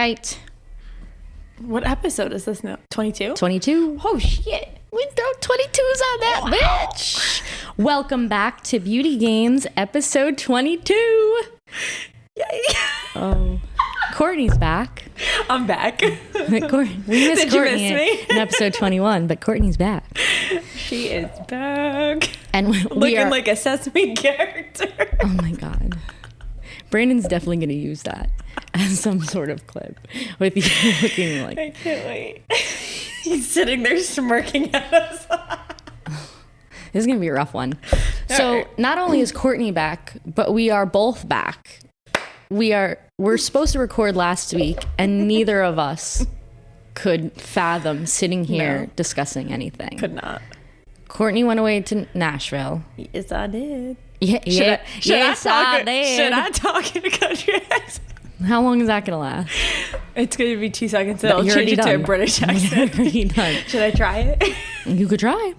right. What episode is this now? 22? 22. Oh, shit. We throw 22s on that, bitch. Welcome back to Beauty Games, episode 22. Yay. Oh, Courtney's back. I'm back. We missed Did you Courtney miss me? in episode 21, but Courtney's back. She is back. And we Looking are, like a Sesame character. oh my God. Brandon's definitely going to use that as some sort of clip with you looking like. I can't wait. He's sitting there smirking at us. This is going to be a rough one. So right. not only is Courtney back, but we are both back. We're supposed to record last week, and neither of us could fathom sitting here discussing anything. Could not. Courtney went away to Nashville. Yes, I did. Yes, I did. Should I talk in a country accent? How long is that going to last? It's going to be 2 seconds. I'll You're change already it to a done. British You're accent. already done. Should I try it? You could try.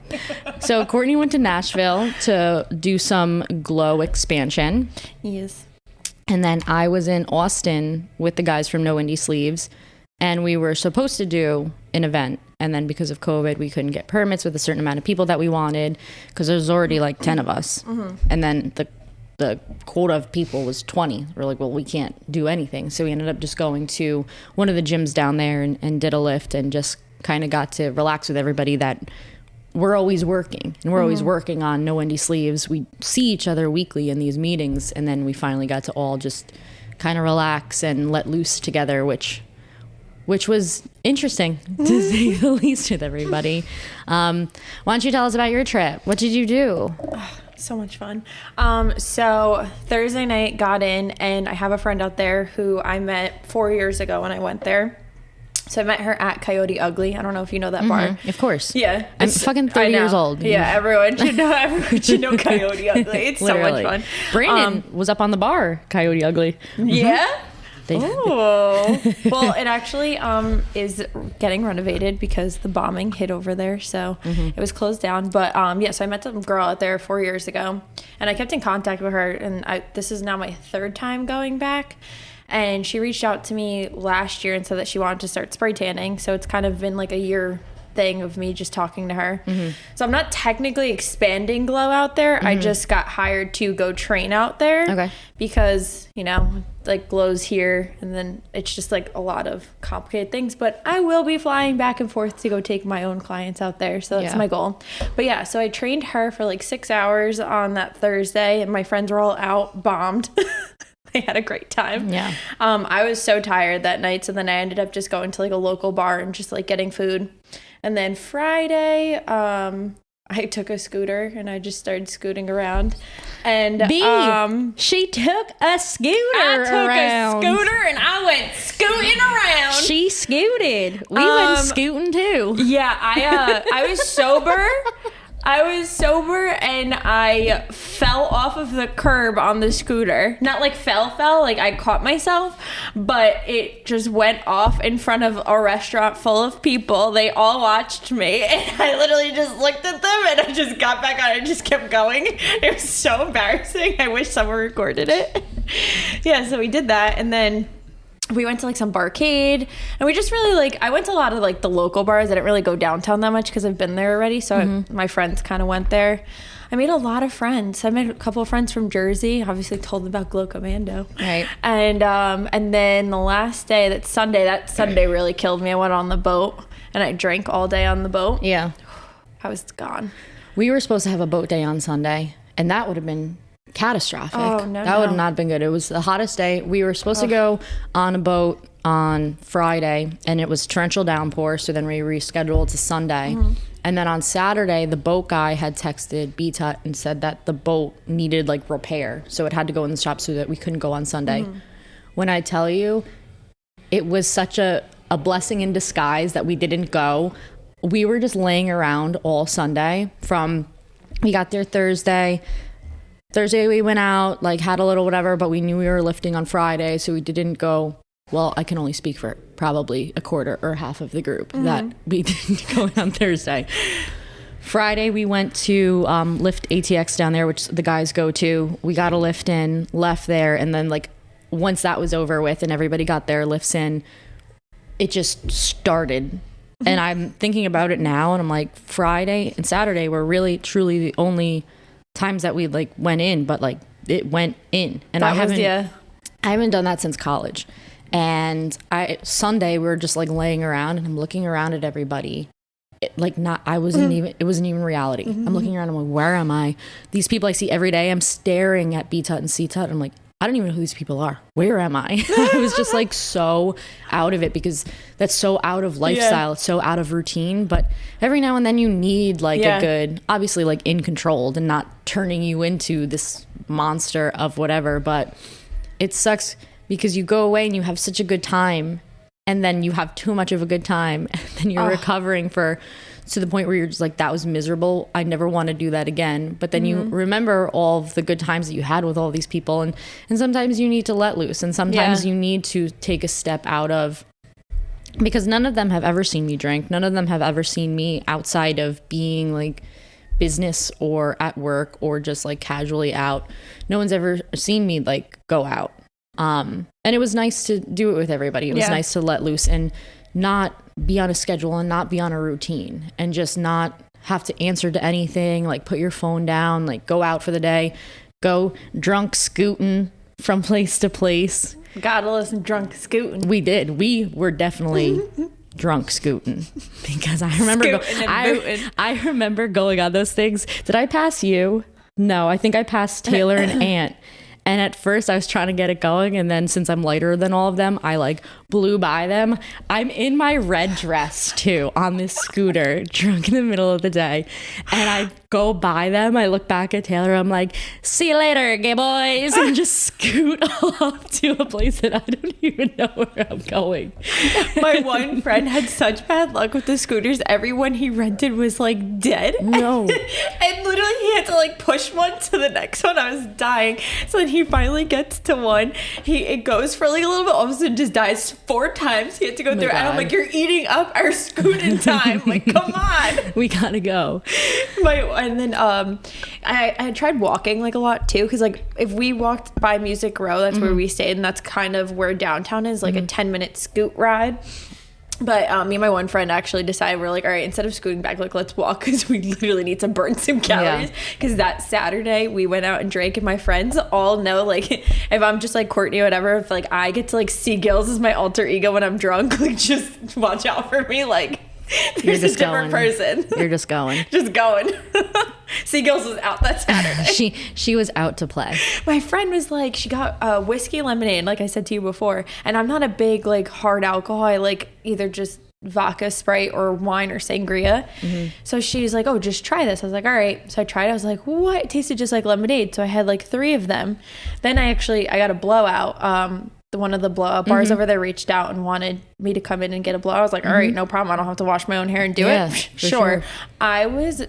So Courtney went to Nashville to do some glow expansion. Yes. And then I was in Austin with the guys from No Indie Sleeves. And we were supposed to do an event. And then because of COVID, we couldn't get permits with a certain amount of people that we wanted. Because there was already like 10 of us. Mm-hmm. And then the quota of people was 20. We're like, well, we can't do anything. So we ended up just going to one of the gyms down there and did a lift and just kind of got to relax with everybody that we're always working. And we're always working on No Indie Sleeves. We see each other weekly in these meetings. And then we finally got to all just kind of relax and let loose together, which was interesting to say the least with everybody. Why don't you tell us about your trip? What did you do? So much fun. So Thursday night got in, and I have a friend out there who I met 4 years ago when I went there. So I met her at Coyote Ugly. I don't know if you know that bar. Of course. Yeah. I'm fucking 30 years old. Yeah, everyone should know Coyote Ugly. It's so much fun. Brandon was up on the bar, Coyote Ugly. Yeah? Oh. Well, it actually is getting renovated because the bombing hit over there, so it was closed down. But yeah, so I met some girl out there 4 years ago, and I kept in contact with her, and this is now my third time going back. And she reached out to me last year and said that she wanted to start spray tanning, so it's kind of been like a year thing of me just talking to her. So I'm not technically expanding glow out there. I just got hired to go train out there because, you know, like glow's here, and then it's just like a lot of complicated things. But I will be flying back and forth to go take my own clients out there, so that's my goal. But yeah, so I trained her for like 6 hours on that Thursday, and my friends were all out bombed. They had a great time. Yeah. I was so tired that night, so then I ended up just going to like a local bar and just like getting food. And then Friday, I took a scooter and I just started scooting around. And she took a scooter. I took a scooter and I went scooting around. She scooted. We went scooting too. Yeah, I was sober. And I fell off of the curb on the scooter. Not like fell, like I caught myself, but it just went off in front of a restaurant full of people. They all watched me, and I literally just looked at them, and I just got back on and just kept going. It was so embarrassing. I wish someone recorded it. Yeah, so we did that, and then we went to like some barcade, and we just really like, I went to a lot of like the local bars. I didn't really go downtown that much because I've been there already. So my friends kind of went there. I made a lot of friends. I made a couple of friends from Jersey, obviously told them about Glow Commando. Right. And then the last day, that Sunday really killed me. I went on the boat and I drank all day on the boat. Yeah. I was gone. We were supposed to have a boat day on Sunday, and that would have been catastrophic. Oh, no, that would not have been good. It was the hottest day. We were supposed to go on a boat on Friday, and it was torrential downpour, so then we rescheduled to Sunday. And then on Saturday, the boat guy had texted BTUT and said that the boat needed like repair, so it had to go in the shop so that we couldn't go on Sunday. When I tell you, it was such a blessing in disguise that we didn't go. We were just laying around all Sunday. We got there Thursday we went out, like had a little whatever, but we knew we were lifting on Friday, so we didn't go. Well, I can only speak for probably a quarter or half of the group that we didn't go on Thursday. Friday we went to lift ATX down there, which the guys go to. We got a lift in, left there, and then like once that was over with and everybody got their lifts in, it just started. And I'm thinking about it now, and I'm like, Friday and Saturday were really truly the only times that we like went in, but like it went in. And I haven't done that since college. And Sunday we were just like laying around, and I'm looking around at everybody. It wasn't even reality. I'm looking around, I'm like, where am I? These people I see every day, I'm staring at B Tut and C Tut. I'm like, I don't even know who these people are. Where am I? I was just like so out of it, because that's so out of lifestyle. It's so out of routine. But every now and then you need like a good, obviously like in controlled and not turning you into this monster of whatever. But it sucks because you go away and you have such a good time, and then you have too much of a good time, and then you're recovering to the point where you're just like, that was miserable. I never want to do that again. But then you remember all of the good times that you had with all these people. And sometimes you need to let loose. And sometimes you need to take a step out of, because none of them have ever seen me drink. None of them have ever seen me outside of being like business or at work or just like casually out. No one's ever seen me like go out. And it was nice to do it with everybody. It was nice to let loose and not be on a schedule and not be on a routine, and just not have to answer to anything, like put your phone down, like go out for the day, go drunk scooting from place to place. Gotta listen, drunk scooting. We did. We were definitely drunk scooting, because I remember I remember going on those things. Did I pass you? No, I think I passed Taylor and Ant. And at first I was trying to get it going, and then since I'm lighter than all of them, I like blew by them. I'm in my red dress too on this scooter, drunk in the middle of the day, and I go by them. I look back at Taylor, I'm like, see you later, gay boys, and just scoot off to a place that I don't even know where I'm going. My one friend had such bad luck with the scooters. Everyone he rented was like dead. No. And literally he had to like push one to the next one. I was dying. So then he finally gets to one. It goes for like a little bit, all of a sudden just dies 4 times. He had to go through. And I'm like, you're eating up our scooting time. Like, come on. We gotta go. And then I tried walking like a lot too, because like if we walked by Music Row, that's where we stayed, and that's kind of where downtown is, like a 10-minute scoot ride. But me and my one friend actually decided, we're like, all right, instead of scooting back, like let's walk, because we literally need to burn some calories. Because that Saturday we went out and drank, and my friends all know, like, if I'm just like Courtney or whatever, if like I get to like see Gills as my alter ego when I'm drunk, like just watch out for me, like. There's a different person. You're just going. Just going. Seagulls was out that Saturday. She was out to play. My friend was like, she got whiskey lemonade, like I said to you before. And I'm not a big like hard alcohol. I like either just vodka, Sprite, or wine or sangria. So she's like, oh, just try this. I was like, all right. So I tried it. I was like, what? It tasted just like lemonade. So I had like 3 of them. Then I got a blowout. One of the blowout bars over there reached out and wanted me to come in and get a blowout. I was like, all right, no problem. I don't have to wash my own hair and do it. Sure. I was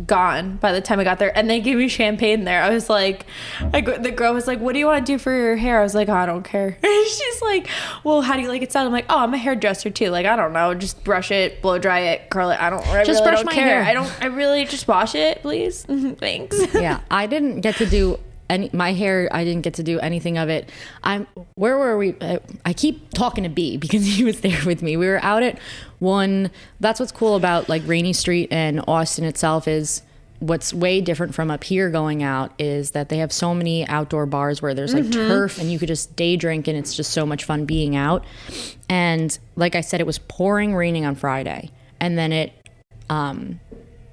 gone by the time I got there, and they gave me champagne there. I was like, the girl was like, what do you want to do for your hair? I was like, oh, I don't care. She's like, well, how do you like it styled? I'm like, oh, I'm a hairdresser too. Like, I don't know, just brush it, blow dry it, curl it. I really don't care. I really just wash it, please. Thanks. Yeah, I didn't get to do my hair. I didn't get to do anything of it. Where were we? I keep talking to B because he was there with me. We were out at one. That's what's cool about like Rainy Street and Austin itself, is what's way different from up here going out is that they have so many outdoor bars where there's like turf, and you could just day drink, and it's just so much fun being out. And like I said, it was pouring raining on Friday, and then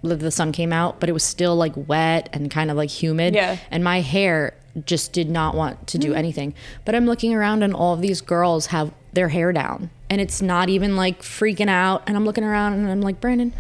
the sun came out, but it was still like wet and kind of like humid. Yeah. And my hair just did not want to do anything. But I'm looking around, and all of these girls have their hair down, and it's not even like freaking out. And I'm looking around, and I'm like, Brandon,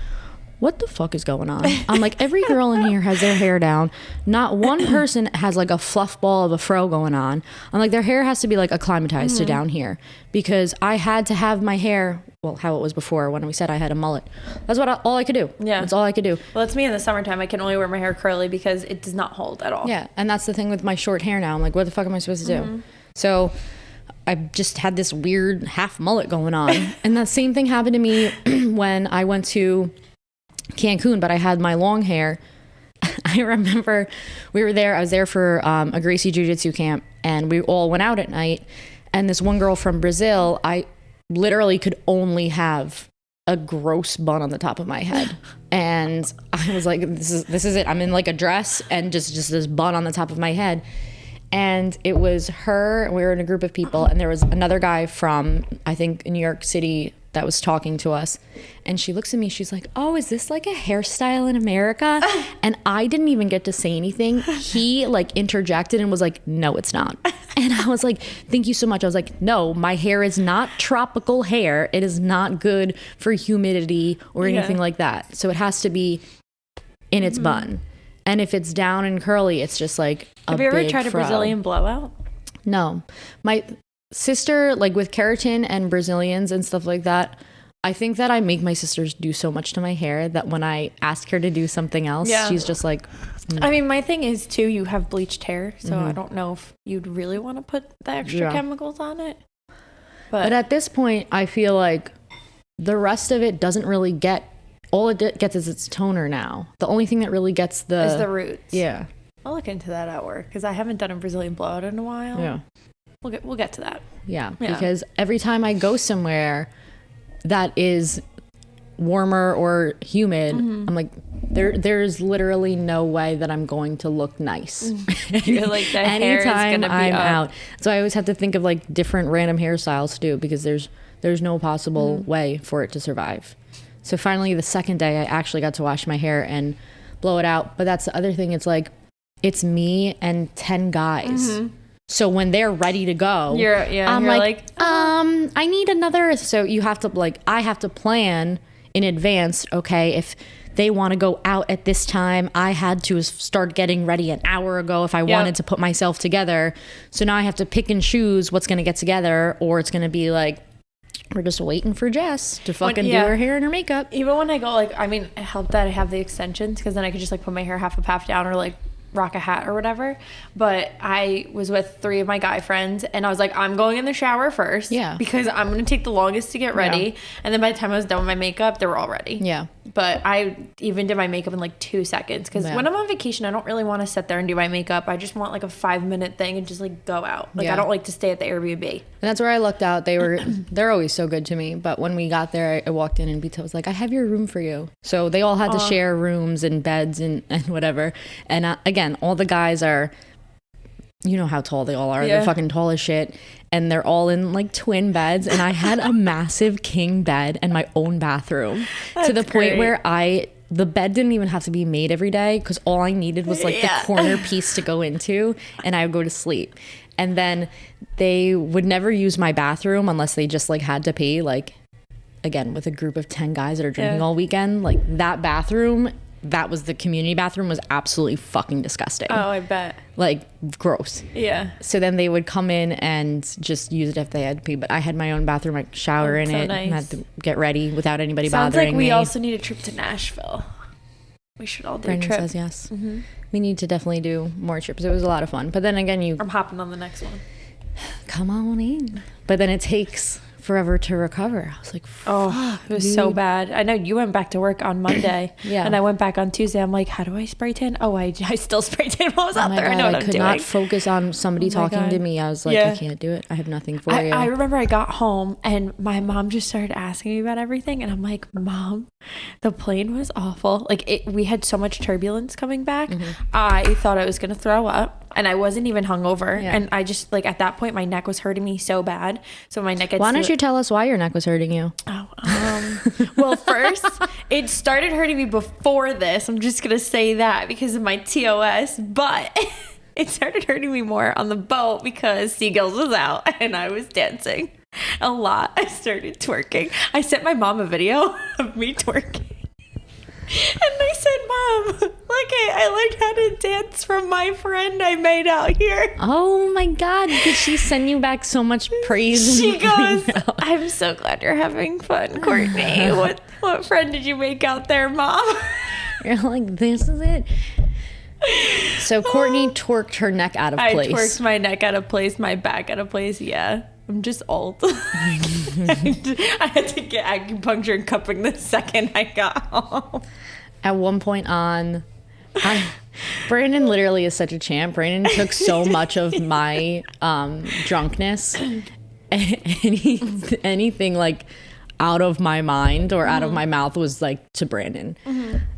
what the fuck is going on? I'm like, every girl in here has their hair down. Not one person has like a fluff ball of a fro going on. I'm like, their hair has to be like acclimatized to down here, because I had to have my hair, well, how it was before when we said I had a mullet. That's all I could do. Yeah. That's all I could do. Well, that's me in the summertime. I can only wear my hair curly because it does not hold at all. Yeah. And that's the thing with my short hair now. I'm like, what the fuck am I supposed to do? So I just had this weird half mullet going on. And that same thing happened to me when I went to Cancun, but I had my long hair. I remember we were there. I was there for a Gracie Jiu-Jitsu camp, and we all went out at night. And this one girl from Brazil, I literally could only have a gross bun on the top of my head. And I was like, this is it. I'm in like a dress and just this bun on the top of my head. And it was her, we were in a group of people, and there was another guy from, I think, New York City that was talking to us. And she looks at me, she's like, oh, is this like a hairstyle in America? And I didn't even get to say anything. He like interjected and was like, no, it's not. And I was like, thank you so much. I was like, no, my hair is not tropical hair. It is not good for humidity or anything like that. So it has to be in its bun. And if it's down and curly, it's just like a Have you ever big tried a fro. Brazilian blowout? No. My sister, like with keratin and Brazilians and stuff like that, I think that I make my sisters do so much to my hair that when I ask her to do something else, she's just like... I mean, my thing is, too, you have bleached hair, so I don't know if you'd really want to put the extra chemicals on it. But at this point, I feel like the rest of it doesn't really get... All it gets is its toner now. The only thing that really gets is the roots. Yeah. I'll look into that at work because I haven't done a Brazilian blowout in a while. Yeah. We'll get to that. Yeah, because every time I go somewhere that is warmer or humid, I'm like, there's literally no way that I'm going to look nice. You're like, the hair is Anytime gonna be I'm up. out. So I always have to think of like different random hairstyles to do because there's no possible way for it to survive. So finally, the second day, I actually got to wash my hair and blow it out. But that's the other thing. It's like, it's me and 10 guys. So when they're ready to go, I'm like, I need another. So you have to like, I have to plan in advance. Okay, if they want to go out at this time, I had to start getting ready an hour ago if I wanted to put myself together. So now I have to pick and choose what's going to get together, or it's going to be like, we're just waiting for Jess to fucking do her hair and her makeup. Even when I go, like, I mean, it helped that I have the extensions because then I could just like put my hair half up, half down, or like rock a hat or whatever. But I was with 3 of my guy friends and I was like, I'm going in the shower first. Yeah. Because I'm going to take the longest to get ready. Yeah. And then by the time I was done with my makeup, they were all ready. Yeah. But I even did my makeup in like 2 seconds because when I'm on vacation, I don't really want to sit there and do my makeup. I just want like a 5-minute thing and just like go out. Like I don't like to stay at the Airbnb. And that's where I lucked out. They're always so good to me. But when we got there, I walked in and Bita was like, I have your room for you. So they all had to share rooms and beds and whatever. And again, all the guys are, you know how tall they all are. Yeah. They're fucking tall as shit. And they're all in like twin beds. And I had a massive king bed and my own bathroom. That's to the point where the bed didn't even have to be made every day because all I needed was like the corner piece to go into and I would go to sleep. And then they would never use my bathroom unless they just like had to pee. Like, again, with a group of 10 guys that are drinking all weekend, like that bathroom, that was the community bathroom, was absolutely fucking disgusting. Oh, I bet. Like, gross. Yeah. So then they would come in and just use it if they had to pee. But I had my own bathroom, like shower in it, and had to get ready without anybody bothering me. Sounds like we also need a trip to Nashville. We should all do Brandon a trip. Says yes. Mm-hmm. We need to definitely do more trips. It was a lot of fun. But then again, I'm hopping on the next one. Come on in. But then it takes forever to recover. I was like, fuck, it was so bad. I know you went back to work on Monday. And I went back on Tuesday. I'm like, how do I spray tan? Oh, I still spray tan while I was out there. God, I know what I'm doing. I could not focus on somebody talking to me. I was like, I can't do it. I have nothing for you. I remember I got home and my mom just started asking me about everything. And I'm like, Mom, the plane was awful. Like we had so much turbulence coming back. I thought I was going to throw up. And I wasn't even hungover. Yeah. And I just, like, at that point, my neck was hurting me so bad. So my neck gets... Why don't you tell us why your neck was hurting you? Well, first, it started hurting me before this. I'm just going to say that because of my TOS. But it started hurting me more on the boat because Seagulls was out and I was dancing a lot. I started twerking. I sent my mom a video of me twerking. And I said, Mom, look, I learned how to dance from my friend I made out here. Oh my God. Did she send you back so much praise? She goes, I'm so glad you're having fun, Courtney. What friend did you make out there, Mom? You're like, this is it. So Courtney twerked her neck out of place. I twerked my neck out of place, my back out of place. Yeah. I'm just old. I had to get acupuncture and cupping the second I got home. At one point Brandon literally is such a champ. Brandon took so much of my drunkenness anything like out of my mind or out of my mouth was like to Brandon.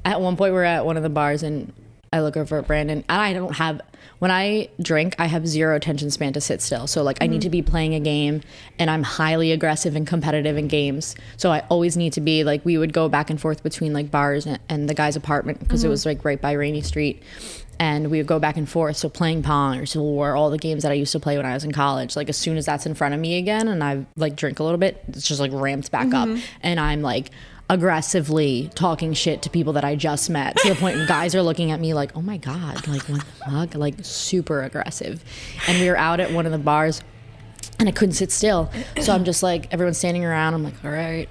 At one point we're at one of the bars and I look over at Brandon and when I drink, I have zero attention span to sit still. So like I need to be playing a game and I'm highly aggressive and competitive in games. So I always need to be like, we would go back and forth between like bars and the guy's apartment because it was like right by Rainy Street. And we would go back and forth. So playing Pong or Civil War, all the games that I used to play when I was in college, like as soon as that's in front of me again and I like drink a little bit, it's just like ramped back up. And I'm like aggressively talking shit to people that I just met to the point where guys are looking at me like, oh my God, like what the fuck? Like super aggressive. And we were out at one of the bars and I couldn't sit still. So I'm just like, everyone's standing around. I'm like, all right.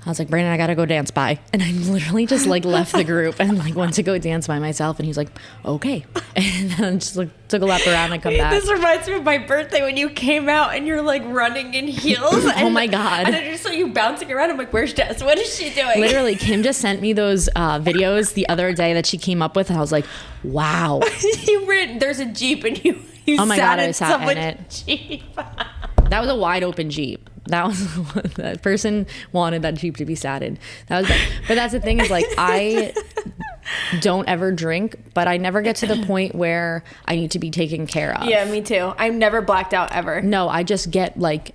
I was like, Brandon, I gotta go dance by. And I literally just like left the group and like went to go dance by myself. And he's like, okay. And then I just like took a lap around and come back. This reminds me of my birthday when you came out and you're like running in heels. Oh my God. And I just saw you bouncing around. I'm like, where's Jess? What is she doing? Literally, Kim just sent me those videos the other day that she came up with. And I was like, wow. There's a Jeep and you oh my sat God, I in sat in someone's it. Jeep. That was a wide open Jeep. That person wanted that Jeep to be sat in. That was, but that's the thing is like I don't ever drink, but I never get to the point where I need to be taken care of. Yeah, me too. I've never blacked out ever. No, I just get like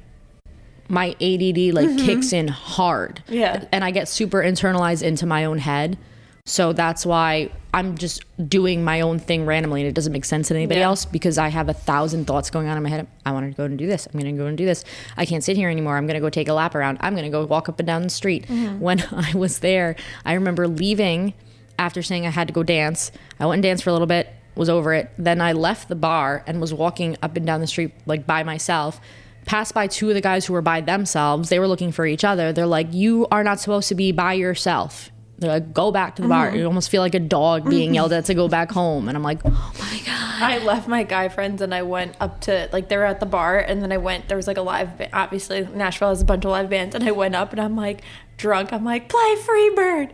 my ADD like kicks in hard. Yeah, and I get super internalized into my own head. So that's why I'm just doing my own thing randomly and it doesn't make sense to anybody else because I have 1,000 thoughts going on in my head. I want to go and do this. I'm going to go and do this. I can't sit here anymore. I'm going to go take a lap around. I'm going to go walk up and down the street. When I was there, I remember leaving after saying I had to go dance. I went and danced for a little bit, was over it. Then I left the bar and was walking up and down the street like by myself. Passed by two of the guys who were by themselves. They were looking for each other. They're like, you are not supposed to be by yourself. They're like, go back to the bar. You almost feel like a dog being yelled at to go back home. And I'm like, oh my God. I left my guy friends and I went up to, like, they were at the bar and then there was like a live band. Obviously, Nashville has a bunch of live bands. And I went up and I'm like, drunk. I'm like, play Freebird.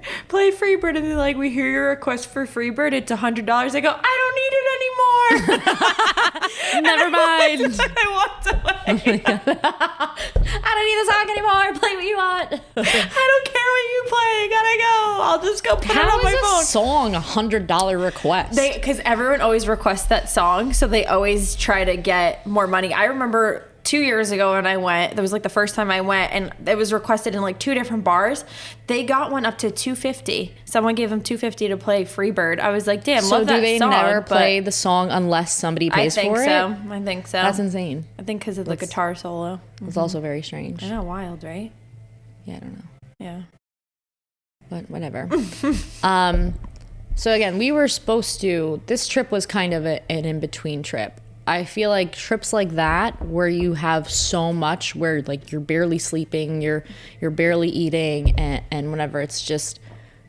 And they're like, we hear your request for Freebird. It's $100. I go, I don't need it anymore. Never mind. I walked away. I don't need the song anymore. Play what you want. I don't care what you play. Gotta go. I'll just go put it on my phone. How is a song $100 request? Because everyone always requests that song, so they always try to get more money. I remember 2 years ago when I went, that was like the first time I went, and it was requested in like 2 different bars. They got one up to $250. Someone gave them $250 to play Freebird. I was like, damn, love that song. So do they never play the song unless somebody pays for it? I think so. That's insane. I think because of the guitar solo. It's also very strange. I know, wild, right? Yeah, I don't know. Yeah. But whatever. So again, we were supposed to, this trip was kind of an in-between trip. I feel like trips like that where you have so much where like you're barely sleeping, you're barely eating and whatever, it's just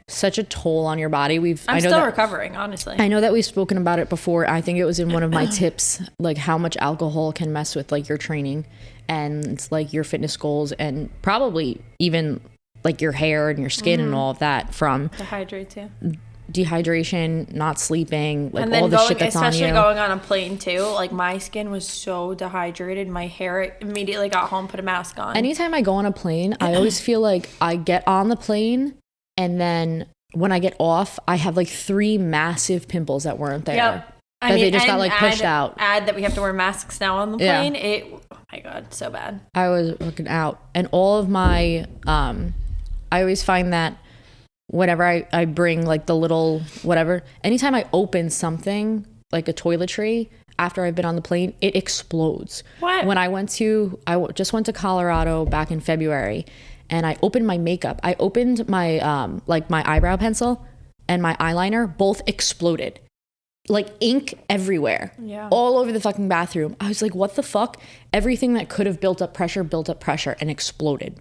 such a toll on your body. I'm still recovering, honestly. I know that we've spoken about it before. I think it was in one of my tips, like how much alcohol can mess with like your training and like your fitness goals and probably even like your hair and your skin and all of that from dehydration, not sleeping, like all the shit that's on you. Especially going on a plane too. Like my skin was so dehydrated. My hair immediately got home, put a mask on. Anytime I go on a plane, I always feel like I get on the plane and then when I get off, I have like 3 massive pimples that weren't there. Yep. They just got like pushed out. Add that we have to wear masks now on the plane. Yeah. Oh my God, so bad. I was looking out. And all of my, I always find that whenever I bring like the little whatever, anytime I open something like a toiletry after I've been on the plane, it explodes. What? When I just went to Colorado back in February and I opened my makeup. I opened my like my eyebrow pencil and my eyeliner both exploded. Like ink everywhere. Yeah. All over the fucking bathroom. I was like, what the fuck? Everything that could have built up pressure and exploded.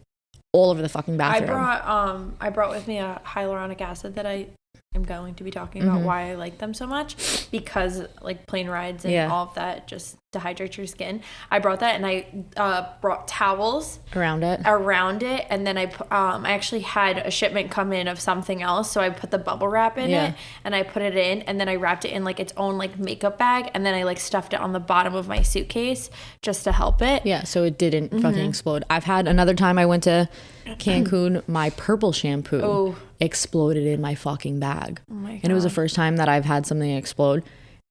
All over the fucking bathroom. I brought with me a hyaluronic acid that I am going to be talking about why I like them so much because like plane rides and all of that just dehydrates your skin. I brought that, and I brought towels around it, and then I actually had a shipment come in of something else, so I put the bubble wrap in it, and I put it in, and then I wrapped it in like its own like makeup bag, and then I like stuffed it on the bottom of my suitcase just to help it. Yeah, so it didn't fucking explode. I've had another time I went to Cancun, my purple shampoo exploded in my fucking bag. Oh my God. And it was the first time that I've had something explode.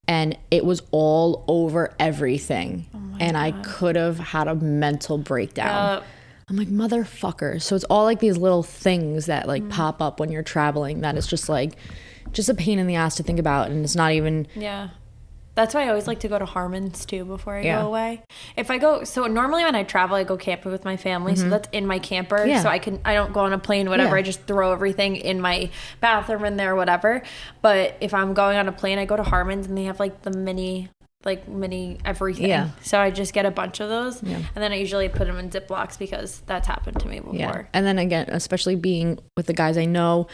And it was all over everything. And God. I could have had a mental breakdown. I'm like, motherfucker. So it's all like these little things that like pop up when you're traveling that is just like, just a pain in the ass to think about. And it's not even... Yeah. That's why I always like to go to Harmon's too before I go away. If I go, so normally when I travel, I go camping with my family. So that's in my camper. Yeah. So I don't go on a plane, whatever. I just throw everything in my bathroom in there, whatever. But if I'm going on a plane, I go to Harmon's, and they have like the mini everything. Yeah. So I just get a bunch of those. Yeah. And then I usually put them in Ziplocs because that's happened to me before. Yeah. And then again, especially being with the guys I know,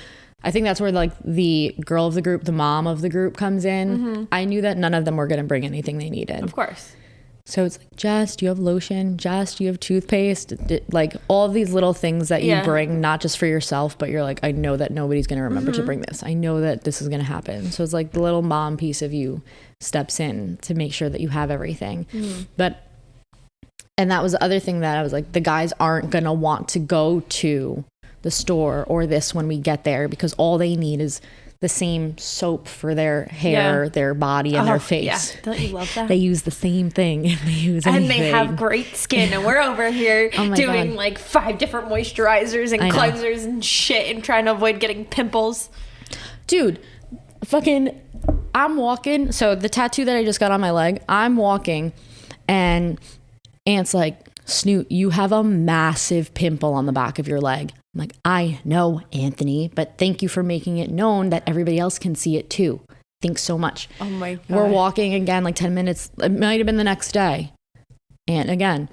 I think that's where like the girl of the group, the mom of the group comes in. I knew that none of them were going to bring anything they needed. Of course. So it's like, Jess, do you have lotion? Jess, do you have toothpaste? Like all of these little things that you bring, not just for yourself, but you're like, I know that nobody's going to remember to bring this. I know that this is going to happen. So it's like the little mom piece of you steps in to make sure that you have everything. And that was the other thing that I was like, the guys aren't going to want to go to the store or this when we get there, because all they need is the same soap for their hair, their body, and their face. Yeah. Don't you love that? They use the same thing if they use anything. And they have great skin, and we're over here doing like 5 different moisturizers and cleansers and shit and trying to avoid getting pimples. Dude, fucking, I'm walking. So the tattoo that I just got on my leg, I'm walking, and Aunt's like, Snoot, you have a massive pimple on the back of your leg. I'm like, I know, Anthony, but thank you for making it known that everybody else can see it too. Thanks so much. Oh my God. We're walking again, like 10 minutes. It might have been the next day. And again,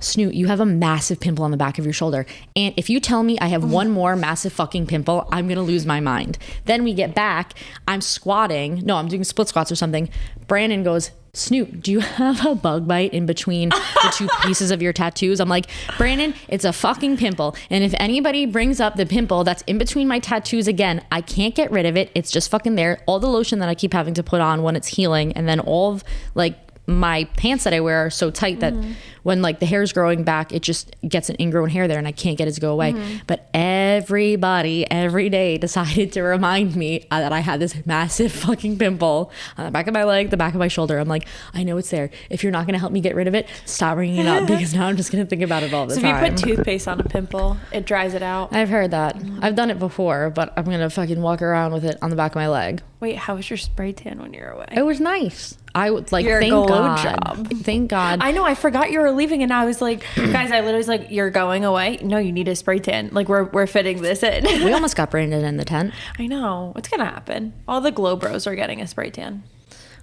Snoot, you have a massive pimple on the back of your shoulder. And if you tell me I have one more massive fucking pimple, I'm going to lose my mind. Then we get back. I'm squatting. No, I'm doing split squats or something. Brandon goes, Snoot, do you have a bug bite in between the 2 pieces of your tattoos? I'm like, Brandon, it's a fucking pimple. And if anybody brings up the pimple that's in between my tattoos again, I can't get rid of it. It's just fucking there. All the lotion that I keep having to put on when it's healing. And then all of like my pants that I wear are so tight that when like the hair's growing back, it just gets an ingrown hair there and I can't get it to go away. But everybody every day decided to remind me that I had this massive fucking pimple on the back of my leg, the back of my shoulder. I'm like, I know it's there. If you're not going to help me get rid of it, stop bringing it up, because now I'm just going to think about it all the time. So if you put toothpaste on a pimple, it dries it out. I've heard that. I've done it before, but I'm going to fucking walk around with it on the back of my leg. Wait, how was your spray tan when you were away? It was nice. I would like, thank God. Thank God. I know, I forgot you were leaving, and I was like, guys, I literally was like, you're going away? No, you need a spray tan. Like, we're fitting this in. We almost got Brandon in the tent. I know. What's gonna happen? All the glow bros are getting a spray tan.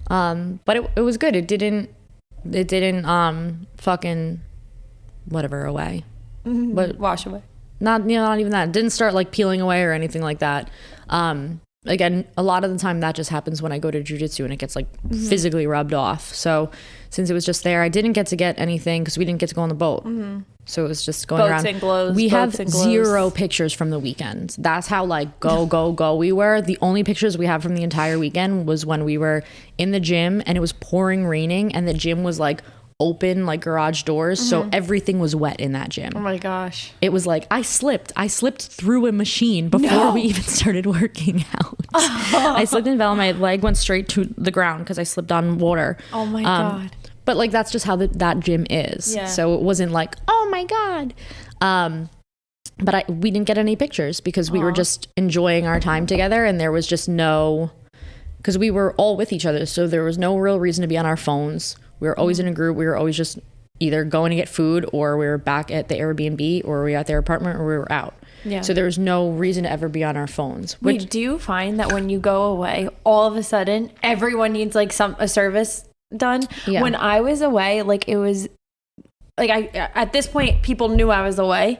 But it was good. It didn't fucking whatever away. But wash away. Not even that. It didn't start like peeling away or anything like that. Again, a lot of the time that just happens when I go to jiu-jitsu and it gets like physically rubbed off. So since it was just there, I didn't get to get anything because we didn't get to go on the boat. So it was just going around. And glows, we have 0 pictures from the weekend. That's how like go we were. The only pictures we have from the entire weekend was when we were in the gym and it was pouring raining and the gym was like open, like garage doors, so everything was wet in that gym. Oh my gosh. It was like I slipped through a machine before we even started working out. I slipped and fell, my leg went straight to the ground because I slipped on water. Oh my God. But like that's just how that gym is. So it wasn't like, oh my God. But we didn't get any pictures because we were just enjoying our time together, and there was just no, because we were all with each other, so there was no real reason to be on our phones. We were always in a group. We were always just either going to get food, or we were back at the Airbnb, or we were at their apartment, or we were out. Yeah. So there was no reason to ever be on our phones. Wait, do you find that when you go away, all of a sudden everyone needs like a service done? Yeah. When I was away, like it was like at this point people knew I was away.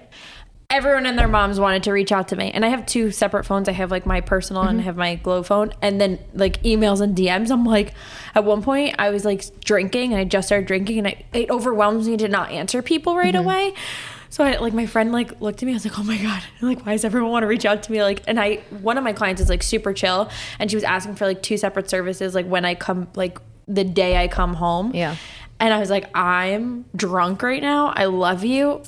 everyone and their moms wanted to reach out to me. And I have 2 separate phones. I have like my personal and I have my Glow phone. And then like emails and DMs. I'm like, at one point I was like drinking and I just started drinking and it overwhelms me to not answer people right away. So I like, my friend like looked at me, I was like, oh my God, like, why does everyone want to reach out to me? Like, and one of my clients is like super chill and she was asking for like 2 separate services. Like when I come, like the day I come home. Yeah. And I was like, I'm drunk right now. I love you.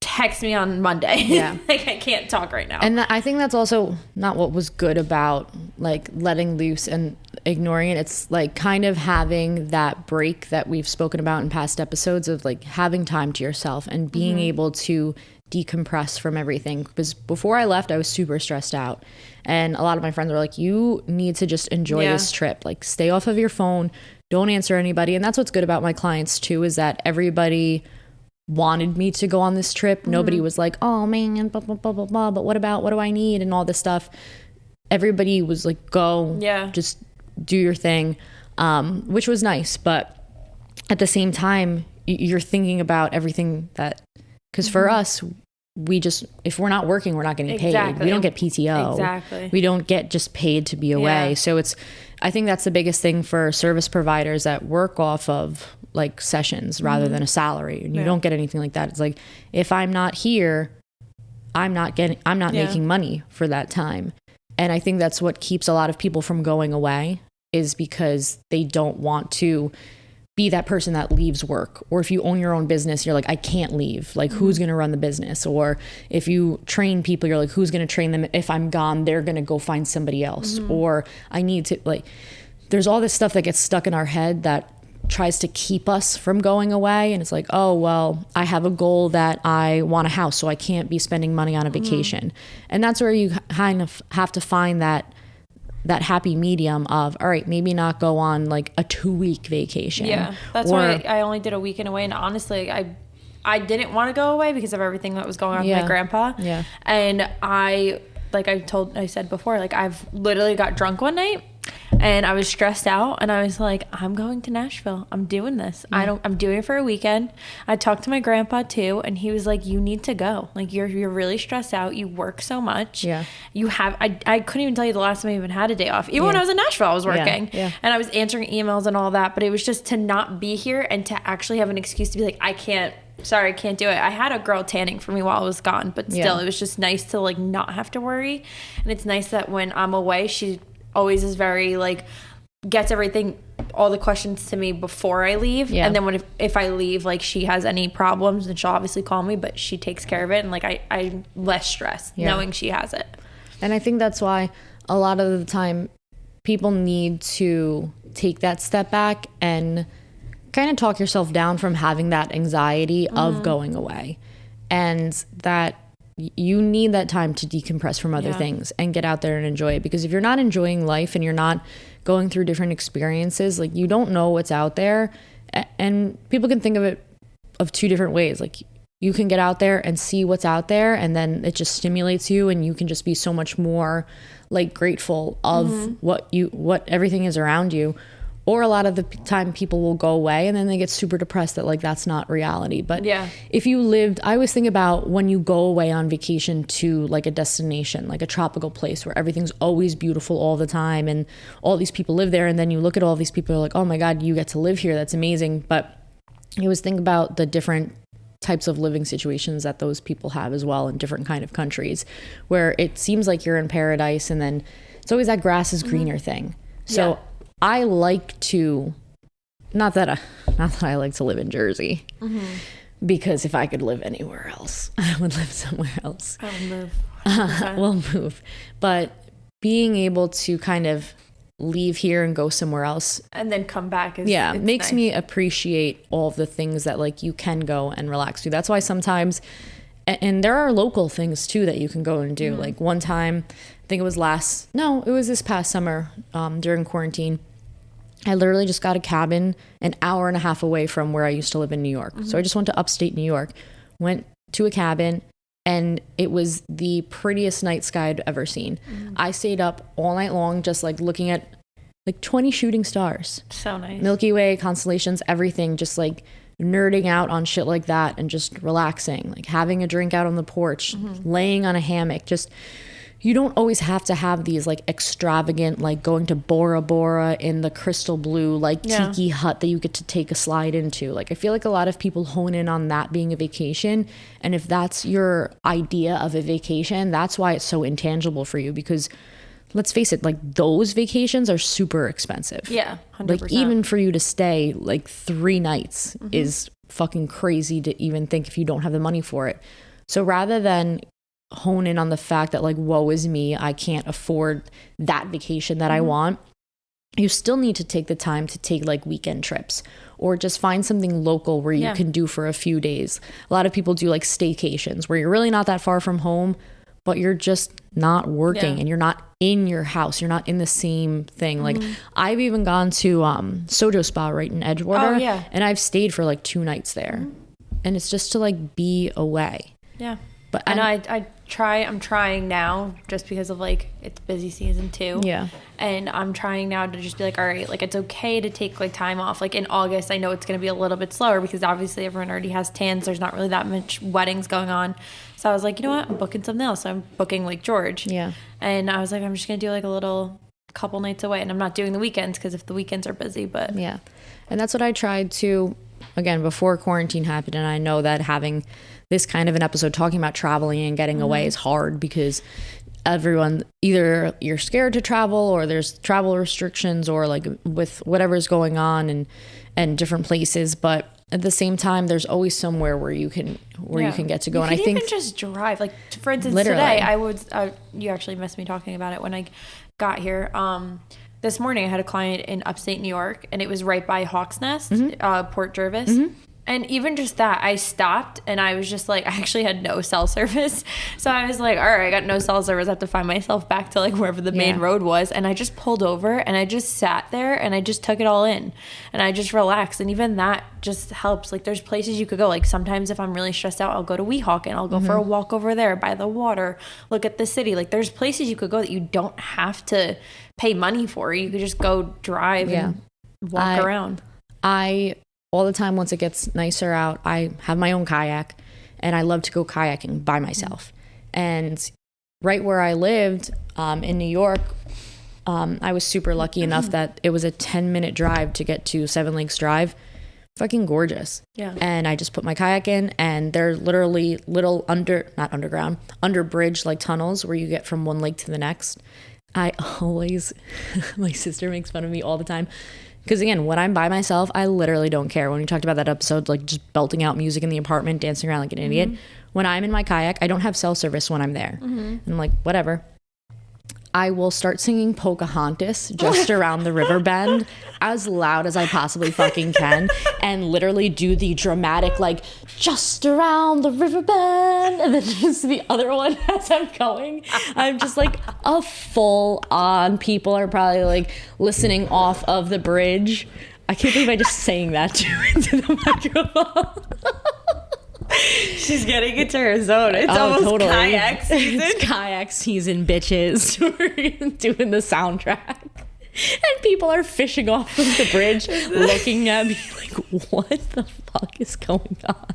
Text me on Monday. Yeah. Like I can't talk right now. And I think that's also not what was good about like letting loose and ignoring it. It's like kind of having that break that we've spoken about in past episodes of like having time to yourself and being able to decompress from everything. Because before I left, I was super stressed out. And a lot of my friends were like, you need to just enjoy this trip. Like stay off of your phone. Don't answer anybody. And that's what's good about my clients too, is that everybody wanted me to go on this trip. Nobody was like, oh man, blah, blah, blah, blah, blah, but what do I need and all this stuff. Everybody was like, go, just do your thing, which was nice. But at the same time, you're thinking about everything that, because for us, we just, if we're not working, we're not getting paid. We don't get PTO. Exactly. We don't get just paid to be away. So I think that's the biggest thing for service providers that work off of like sessions rather than a salary, and you don't get anything like that. It's like, if I'm not here, I'm not making money for that time. And I think that's what keeps a lot of people from going away, is because they don't want to be that person that leaves work. Or if you own your own business, you're like, I can't leave. Like, who's going to run the business? Or if you train people, you're like, who's going to train them? If I'm gone, they're going to go find somebody else. Or I need to, like, there's all this stuff that gets stuck in our head that tries to keep us from going away. And it's like, oh, well, I have a goal that I want a house, so I can't be spending money on a vacation. And that's where you kind of have to find that happy medium of, all right, maybe not go on like a 2-week vacation. Yeah, that's why I only did a weekend away. And honestly, I didn't want to go away because of everything that was going on with my grandpa. Yeah. And I said before, like, I've literally got drunk one night and I was stressed out and I was like, I'm going to Nashville. I'm doing this. I'm doing it for a weekend. I talked to my grandpa too, and he was like, you need to go. Like, you're really stressed out. You work so much. Yeah. You have, I couldn't even tell you the last time I even had a day off. Even when I was in Nashville, I was working. Yeah. And I was answering emails and all that, but it was just to not be here and to actually have an excuse to be like, I can't do it. I had a girl tanning for me while I was gone, but still, it was just nice to like not have to worry. And it's nice that when I'm away, she always is very like, gets everything, all the questions to me before I leave. And then if I leave, like, she has any problems, then she'll obviously call me, but she takes care of it. And like, I'm less stressed knowing she has it. And I think that's why a lot of the time people need to take that step back and kind of talk yourself down from having that anxiety of going away, and that you need that time to decompress from other things and get out there and enjoy it. Because if you're not enjoying life and you're not going through different experiences, like, you don't know what's out there. And people can think of it of 2 different ways. Like, you can get out there and see what's out there, and then it just stimulates you, and you can just be so much more like grateful of what everything is around you. Or a lot of the time people will go away and then they get super depressed that like that's not reality. But if you lived, I always think about when you go away on vacation to like a destination, like a tropical place where everything's always beautiful all the time and all these people live there. And then you look at all these people, you're like, oh my God, you get to live here. That's amazing. But you always think about the different types of living situations that those people have as well in different kind of countries, where it seems like you're in paradise, and then it's always that grass is greener thing. So I like to, not that I like to live in Jersey, because if I could live anywhere else, I would live somewhere else. I would move. We'll move. But being able to kind of leave here and go somewhere else and then come back makes nice. Me appreciate all of the things that like you can go and relax to. That's why sometimes, and there are local things too that you can go and do. Like one time, I think it was this past summer, during quarantine, I literally just got a cabin an hour and a half away from where I used to live in New York. So I just went to upstate New York, went to a cabin, and it was the prettiest night sky I'd ever seen. I stayed up all night long just like looking at like 20 shooting stars. So nice. Milky Way, constellations, everything, just like nerding out on shit like that and just relaxing, like having a drink out on the porch, laying on a hammock. Just, you don't always have to have these like extravagant, like going to Bora Bora in the crystal blue, like tiki hut that you get to take a slide into. Like, I feel like a lot of people hone in on that being a vacation. And if that's your idea of a vacation, that's why it's so intangible for you, because let's face it, like those vacations are super expensive. Yeah, 100%. Like even for you to stay like 3 nights is fucking crazy to even think if you don't have the money for it. So rather than hone in on the fact that like, woe is me, I can't afford that vacation that I want, you still need to take the time to take like weekend trips or just find something local where you can do for a few days. A lot of people do like staycations where you're really not that far from home, but you're just not working and you're not in your house. You're not in the same thing. Like I've even gone to Sojo Spa right in Edgewater, and I've stayed for like 2 nights there, and it's just to like be away. Yeah. But and I'm trying now just because of like it's busy season too. Yeah. And I'm trying now to just be like, all right, like it's okay to take like time off. Like in August, I know it's going to be a little bit slower because obviously everyone already has tans. There's not really that much weddings going on. So I was like, you know what? I'm booking something else. So I'm booking Lake George. Yeah. And I was like, I'm just going to do like a little couple nights away, and I'm not doing the weekends because if the weekends are busy, but yeah. And that's what I tried to, again, before quarantine happened. And I know that having this kind of an episode talking about traveling and getting away is hard because everyone, either you're scared to travel or there's travel restrictions or like with whatever's going on and different places. But at the same time, there's always somewhere where you can get to go. And I think even just drive, like for instance, today you actually missed me talking about it when I got here. This morning I had a client in upstate New York, and it was right by Hawks Nest, Port Jervis. And even just that, I stopped and I was just like, I actually had no cell service. So I was like, all right, I got no cell service. I have to find myself back to like wherever the main road was. And I just pulled over and I just sat there and I just took it all in and I just relaxed. And even that just helps. Like there's places you could go. Like sometimes if I'm really stressed out, I'll go to Weehawken. I'll go for a walk over there by the water, look at the city. Like there's places you could go that you don't have to pay money for. You could just go drive and walk around. All the time, once it gets nicer out, I have my own kayak and I love to go kayaking by myself. And right where I lived in New York, I was super lucky enough that it was a 10-minute drive to get to Seven Lakes Drive. Fucking gorgeous. Yeah. And I just put my kayak in, and they're literally little under bridge like tunnels where you get from one lake to the next. I always, my sister makes fun of me all the time. Because again, when I'm by myself, I literally don't care. When we talked about that episode, like just belting out music in the apartment, dancing around like an idiot. When I'm in my kayak, I don't have cell service when I'm there. And I'm like, whatever. I will start singing Pocahontas just around the river bend as loud as I possibly fucking can, and literally do the dramatic like just around the river bend, and then just the other one as I'm going. I'm just like a full on, people are probably like listening off of the bridge. I can't believe I just sang that into the microphone. She's getting into her zone. It's almost totally. Kayak season. It's kayak season, bitches. We're doing the soundtrack. And people are fishing off of the bridge, looking at me like, what the fuck is going on?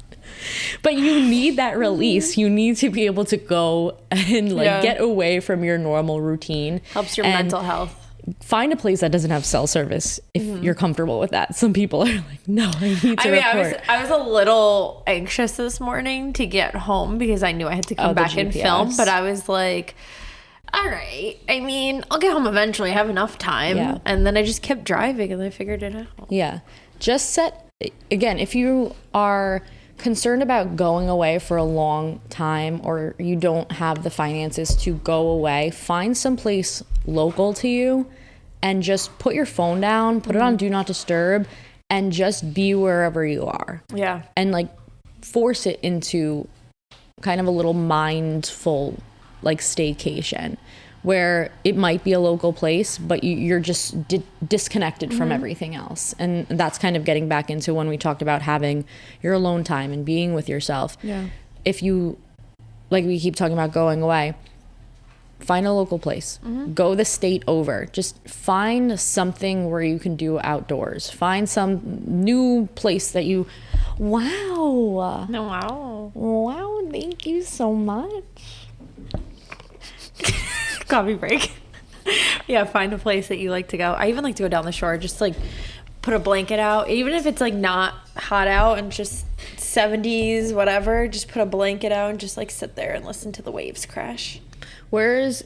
But you need that release. You need to be able to go and like get away from your normal routine. Helps your mental health. Find a place that doesn't have cell service if you're comfortable with that. Some people are like, no, I need to report. I was a little anxious this morning to get home because I knew I had to come back and film. But I was like, all right. I mean, I'll get home eventually. I have enough time. Yeah. And then I just kept driving and I figured it out. Yeah. Just set, again, if you are concerned about going away for a long time or you don't have the finances to go away, find some place local to you and just put your phone down, put it on do not disturb, and just be wherever you are. Yeah. And like force it into kind of a little mindful like staycation where it might be a local place, but you're just disconnected from everything else. And that's kind of getting back into when we talked about having your alone time and being with yourself. Yeah. If you, like we keep talking about going away, find a local place. Go the state over. Just find something where you can do outdoors. Find some new place that you... Wow. No, wow. Wow, thank you so much. Coffee break. Yeah, find a place that you like to go. I even like to go down the shore, just like put a blanket out, even if it's like not hot out and just 70s, whatever, just put a blanket out and just like sit there and listen to the waves crash. Whereas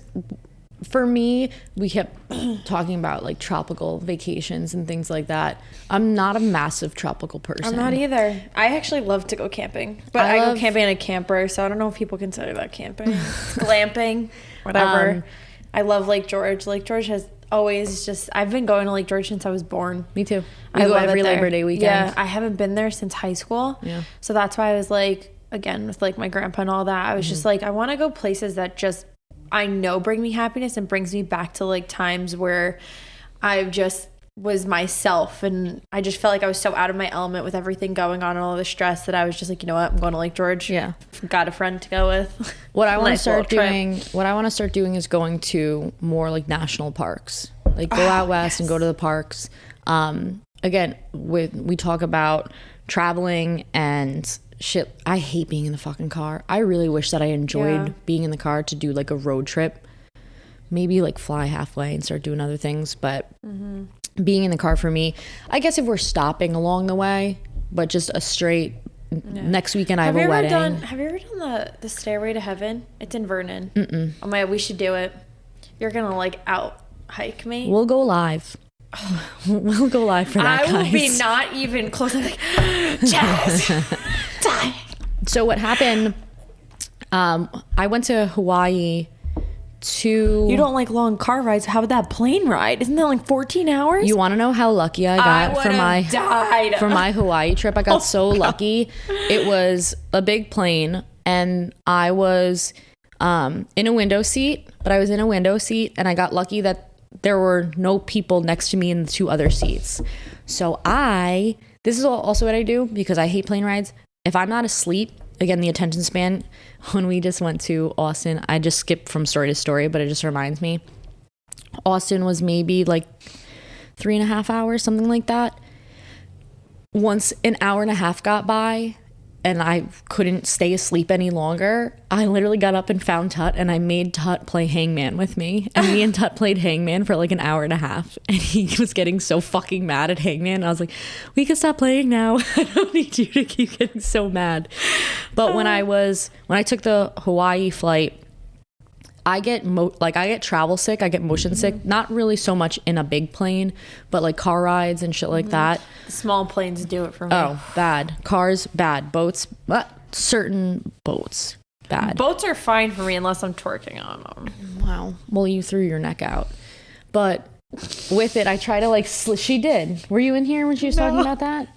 for me, we kept talking about like tropical vacations and things like that. I'm not a massive tropical person. I'm not either. I actually love to go camping, but I go camping in a camper, so I don't know if people consider that camping. Glamping, whatever. I love Lake George. Lake George has always just... I've been going to Lake George since I was born. Me too. I go every Labor Day weekend. Yeah, I haven't been there since high school. Yeah. So that's why I was like, again, with like my grandpa and all that, I was just like, I want to go places that just I know bring me happiness and brings me back to like times where I just was myself, and I just felt like I was so out of my element with everything going on and all the stress that I was just like, you know what, I'm going to Lake George. Yeah. Got a friend to go with. What I want to start doing is going to more like national parks. Like go out west and go to the parks. Again, we talk about traveling and shit. I hate being in the fucking car. I really wish that I enjoyed being in the car to do like a road trip. Maybe like fly halfway and start doing other things, but being in the car for me, I guess if we're stopping along the way, but just a straight next weekend I have a wedding. Have you ever done the Stairway to Heaven? It's in Vernon. Oh my God, we should do it. You're gonna like out hike me. We'll go live. We'll go live for that. I will be not even close. I'm like, Jess, die. So what happened? I went to Hawaii. You don't like long car rides. How about that plane ride? Isn't that like 14 hours? You want to know how lucky I got for my Hawaii trip? I got so lucky. It was a big plane, and I was in a window seat. But I was in a window seat, and I got lucky that there were no people next to me in the two other seats. So this is also what I do because I hate plane rides. If I'm not asleep, again, the attention span, when we just went to Austin, I just skipped from story to story, but it just reminds me. Austin was maybe like 3.5 hours, something like that. Once an hour and a half got by and I couldn't stay asleep any longer, I literally got up and found Tut, and I made Tut play Hangman with me. And me and Tut played Hangman for like an hour and a half. And he was getting so fucking mad at Hangman. And I was like, we can stop playing now. I don't need you to keep getting so mad. But when I took the Hawaii flight, I get travel sick. I get motion sick. Not really so much in a big plane, but like car rides and shit like that. Small planes do it for me. Oh, bad. Cars, bad. Boats, certain boats, bad. Boats are fine for me unless I'm twerking on them. Wow. Well, you threw your neck out. But with it, I try to like, she did. Were you in here when she was talking about that?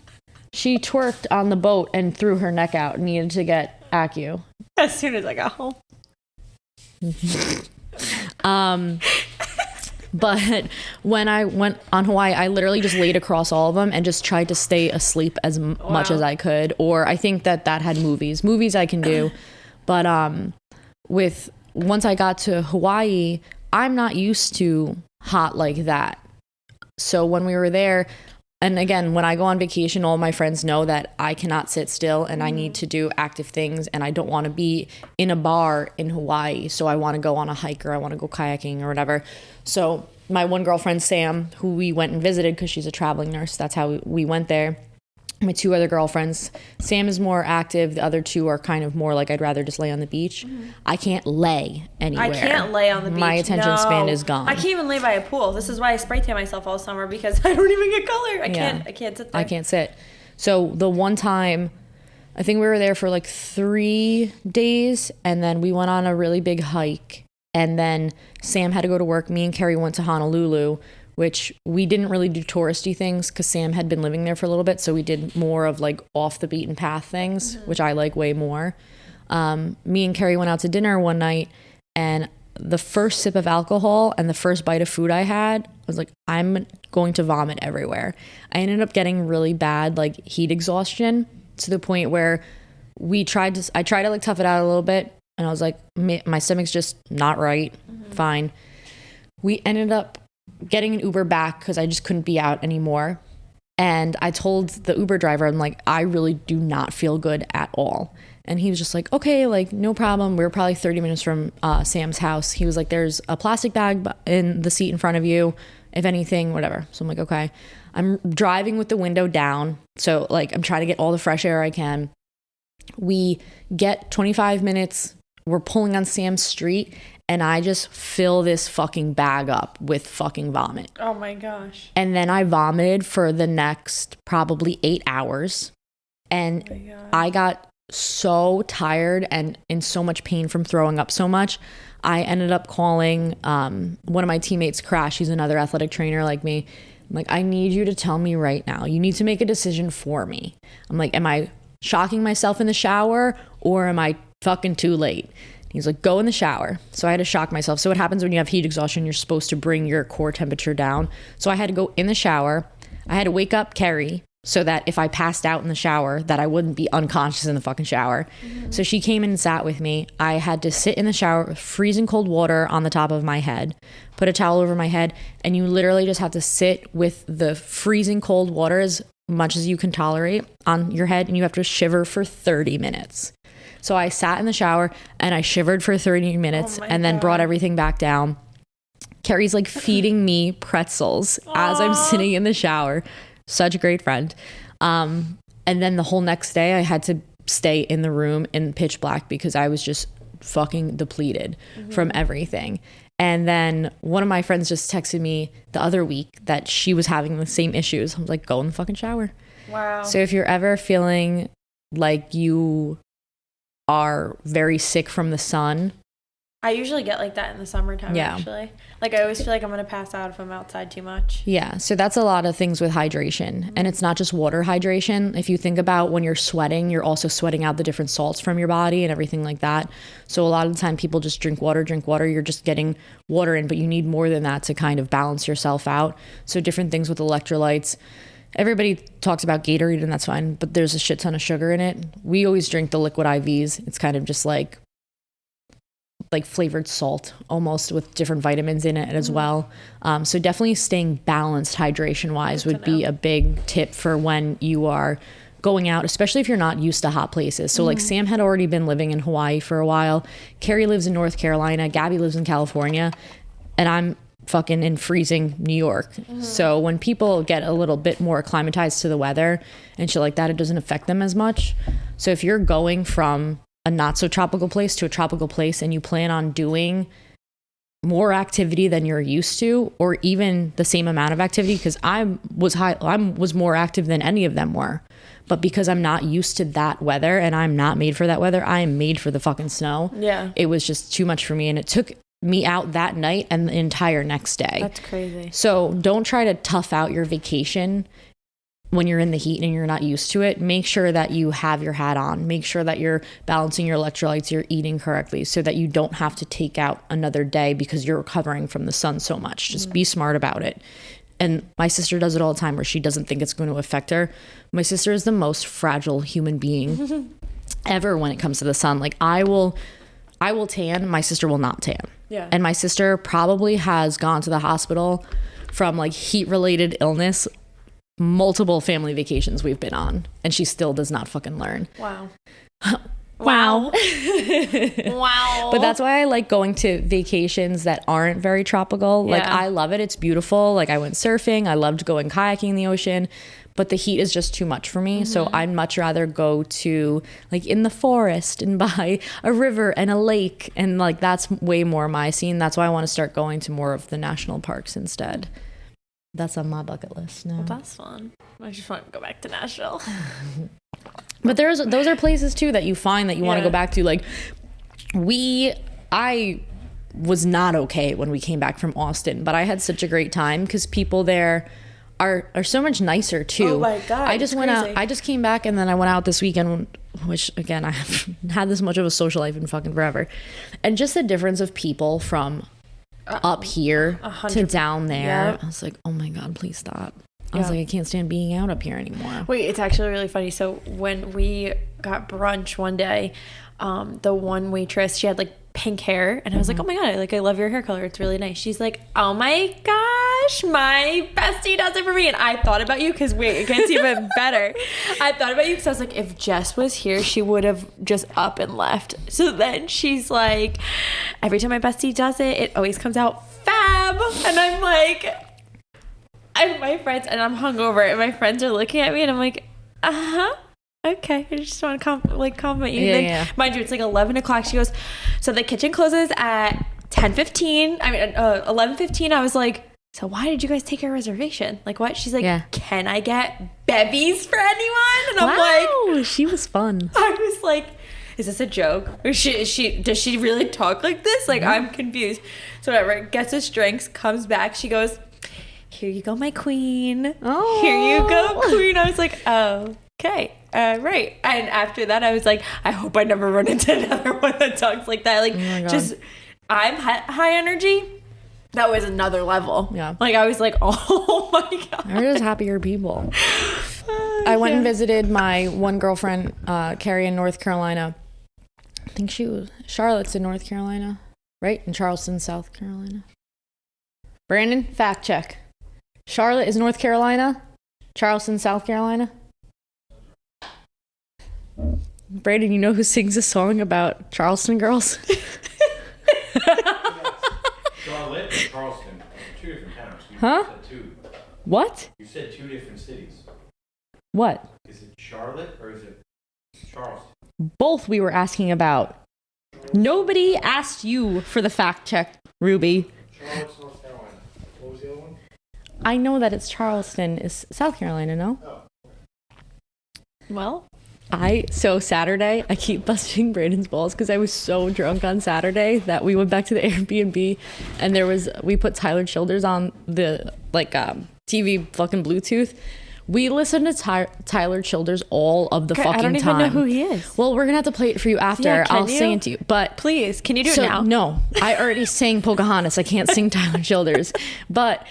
She twerked on the boat and threw her neck out and needed to get acu. As soon as I got home. But when I went on Hawaii, I literally just laid across all of them and just tried to stay asleep as much as I could. Or I think that had movies I can do. But once I got to Hawaii, I'm not used to hot like that. So when we were there, and again, when I go on vacation, all my friends know that I cannot sit still and I need to do active things, and I don't want to be in a bar in Hawaii. So I want to go on a hike, or I want to go kayaking or whatever. So my one girlfriend, Sam, who we went and visited because she's a traveling nurse, that's how we went there. My two other girlfriends, Sam is more active. The other two are kind of more like, I'd rather just lay on the beach. I can't lay anywhere. I can't lay on the beach. My attention span is gone. I can't even lay by a pool. This is why I spray tan myself all summer, because I don't even get color. I can't sit there. I can't sit. So the one time, I think we were there for like 3 days, and then we went on a really big hike, and then Sam had to go to work. Me and Carrie went to Honolulu, which we didn't really do touristy things because Sam had been living there for a little bit. So we did more of like off the beaten path things, which I like way more. Me and Carrie went out to dinner one night, and the first sip of alcohol and the first bite of food I had, I was like, I'm going to vomit everywhere. I ended up getting really bad like heat exhaustion to the point where I tried to like tough it out a little bit. And I was like, my stomach's just not right. Fine. We ended up getting an Uber back because I just couldn't be out anymore. And I told the Uber driver, I'm like, I really do not feel good at all. And he was just like, okay, like, no problem. We were probably 30 minutes from Sam's house. He was like, there's a plastic bag in the seat in front of you. If anything, whatever. So I'm like, okay. I'm driving with the window down. So like, I'm trying to get all the fresh air I can. We get 25 minutes. We're pulling on Sam's street. And I just fill this fucking bag up with fucking vomit. Oh my gosh. And then I vomited for the next probably 8 hours. And I got so tired and in so much pain from throwing up so much. I ended up calling one of my teammates, Crash. He's another athletic trainer like me. I'm like, I need you to tell me right now. You need to make a decision for me. I'm like, am I shocking myself in the shower or am I fucking too late? He's like, go in the shower. So I had to shock myself. So what happens when you have heat exhaustion, you're supposed to bring your core temperature down. So I had to go in the shower. I had to wake up Carrie so that if I passed out in the shower, that I wouldn't be unconscious in the fucking shower. So she came in and sat with me. I had to sit in the shower with freezing cold water on the top of my head, put a towel over my head, and you literally just have to sit with the freezing cold water as much as you can tolerate on your head, and you have to shiver for 30 minutes. So I sat in the shower and I shivered for 30 minutes and then brought everything back down. Carrie's like feeding me pretzels as I'm sitting in the shower. Such a great friend. And then the whole next day I had to stay in the room in pitch black because I was just fucking depleted from everything. And then one of my friends just texted me the other week that she was having the same issues. I was like, go in the fucking shower. Wow. So if you're ever feeling like you are very sick from the sun. I usually get like that in the summertime, actually. Like, I always feel like I'm going to pass out if I'm outside too much. Yeah. So that's a lot of things with hydration. And it's not just water hydration. If you think about when you're sweating, you're also sweating out the different salts from your body and everything like that. So a lot of the time people just drink water. You're just getting water in, but you need more than that to kind of balance yourself out. So different things with electrolytes. Everybody talks about Gatorade and that's fine, but there's a shit ton of sugar in it. We always drink the liquid IVs. It's kind of just like flavored salt almost with different vitamins in it as well. So definitely staying balanced hydration wise would be a big tip for when you are going out, especially if you're not used to hot places. So like Sam had already been living in Hawaii for a while. Carrie lives in North Carolina. Gabby lives in California. And I'm fucking in freezing New York. So when people get a little bit more acclimatized to the weather and shit like that, it doesn't affect them as much. So if you're going from a not so tropical place to a tropical place and you plan on doing more activity than you're used to, or even the same amount of activity, because I was more active than any of them were, but because I'm not used to that weather and I'm not made for that weather, I am made for the fucking snow. Yeah, it was just too much for me, and it took me out that night and the entire next day. That's crazy. So don't try to tough out your vacation when you're in the heat and you're not used to it. Make sure that you have your hat on. Make sure that you're balancing your electrolytes, you're eating correctly so that you don't have to take out another day because you're recovering from the sun so much. Just be smart about it. And my sister does it all the time where she doesn't think it's going to affect her. My sister is the most fragile human being ever when it comes to the sun. Like I will tan, my sister will not tan. Yeah. And my sister probably has gone to the hospital from like heat related illness multiple family vacations we've been on, and she still does not fucking learn. Wow. Wow. Wow. But that's why I like going to vacations that aren't very tropical. Like I love it. It's beautiful. Like I went surfing. I loved going kayaking in the ocean, but the heat is just too much for me. So I'd much rather go to like in the forest and by a river and a lake. And like, that's way more my scene. That's why I want to start going to more of the national parks instead. That's on my bucket list now. Well, that's fun. I just want to go back to Nashville. But those are places too that you find that you want to go back to. Like I was not okay when we came back from Austin, but I had such a great time because people there are so much nicer too. Oh my God. I just went out. I just came back and then I went out this weekend, which again, I haven't had this much of a social life in fucking forever. And just the difference of people from up here to down there. I was like, oh my God, please stop. I was like, I can't stand being out up here anymore. Wait, it's actually really funny. So when we got brunch one day, the one waitress, she had like pink hair, and I was like, oh my god, I love your hair color, it's really nice. She's like, oh my gosh, my bestie does it for me. And I thought about you because wait, it gets even better. I thought about you because I was like, if Jess was here, she would have just up and left. So then she's like, every time my bestie does it, it always comes out fab. And I'm like, my friends, and I'm hungover, and my friends are looking at me, and I'm like, okay, I just want to compliment you. Yeah. Mind you, it's like 11 o'clock. She goes, so the kitchen closes at 10:15. 11:15. I was like, so why did you guys take our reservation? Like what? She's like, can I get bevies for anyone? And I'm like, she was fun. I was like, is this a joke? Or does she really talk like this? Like, I'm confused. So whatever, gets us drinks, comes back. She goes, here you go, my queen. Oh, here you go, queen. I was like, oh, okay. Right. And after that, I was like, I hope I never run into another one that talks like that. Like, I'm high energy. That was another level. Yeah. Like, I was like, oh my God. They're just happier people. I went and visited my one girlfriend, Carrie, in North Carolina. I think Charlotte's in North Carolina, right? In Charleston, South Carolina. Brandon, fact check. Charlotte is North Carolina. Charleston, South Carolina. Brandon, you know who sings a song about Charleston girls? Charlotte and Charleston, two different towns. Huh? Said two. What? You said two different cities. What? Is it Charlotte or is it Charleston? Both we were asking about. Nobody asked you for the fact check, Ruby. Charlotte's North Carolina. What was the other one? I know that it's Charleston is South Carolina, no? Oh. Well, So Saturday, I keep busting Brandon's balls because I was so drunk on Saturday that we went back to the Airbnb and we put Tyler Childers on the TV fucking Bluetooth. We listened to Tyler Childers all of the fucking time. I don't even know who he is. Well, we're going to have to play it for you after. Yeah, I'll sing it to you. But please, can you do it now? No, I already sang Pocahontas. I can't sing Tyler Childers. But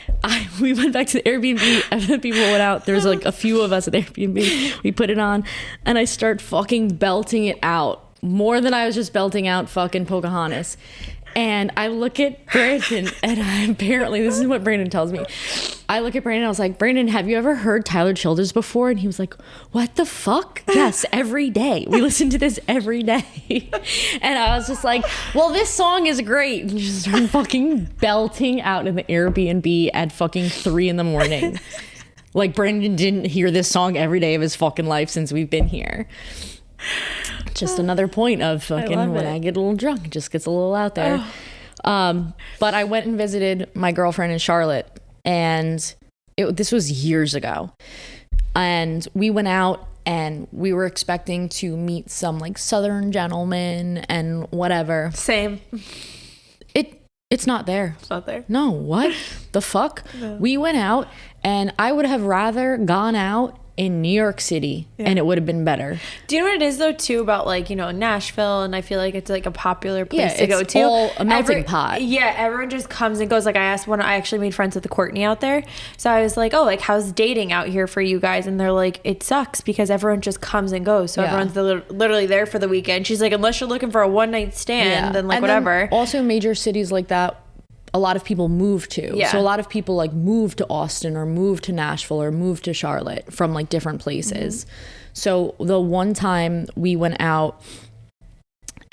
we went back to the Airbnb and then people went out. There was like a few of us at the Airbnb. We put it on and I start fucking belting it out. More than I was just belting out fucking Pocahontas. And I look at Brandon, and apparently, this is what Brandon tells me. I look at Brandon, I was like, Brandon, have you ever heard Tyler Childers before? And he was like, what the fuck? Yes, every day. We listen to this every day. And I was just like, well, this song is great. And just started fucking belting out in the Airbnb at fucking 3 a.m. Like, Brandon didn't hear this song every day of his fucking life since we've been here. Just another point of fucking when I get a little drunk, it just gets a little out there. But I went and visited my girlfriend in Charlotte, and this was years ago. And we went out and we were expecting to meet some like Southern gentleman and whatever. Same. It's not there. It's not there. No, what the fuck? No. We went out and I would have rather gone out in New York City and it would have been better. Do you know what it is though too about like, you know, Nashville, and I feel like it's like a popular place to go to. Yeah, it's all a melting pot. Yeah, everyone just comes and goes. Like I asked when I actually made friends with the Courtney out there. So I was like, oh, like how's dating out here for you guys? And they're like, it sucks because everyone just comes and goes. So everyone's literally there for the weekend. She's like, unless you're looking for a one night stand, then like and whatever. Then also major cities like that, a lot of people move to. Yeah. So a lot of people like move to Austin or move to Nashville or move to Charlotte from like different places. Mm-hmm. So the one time we went out,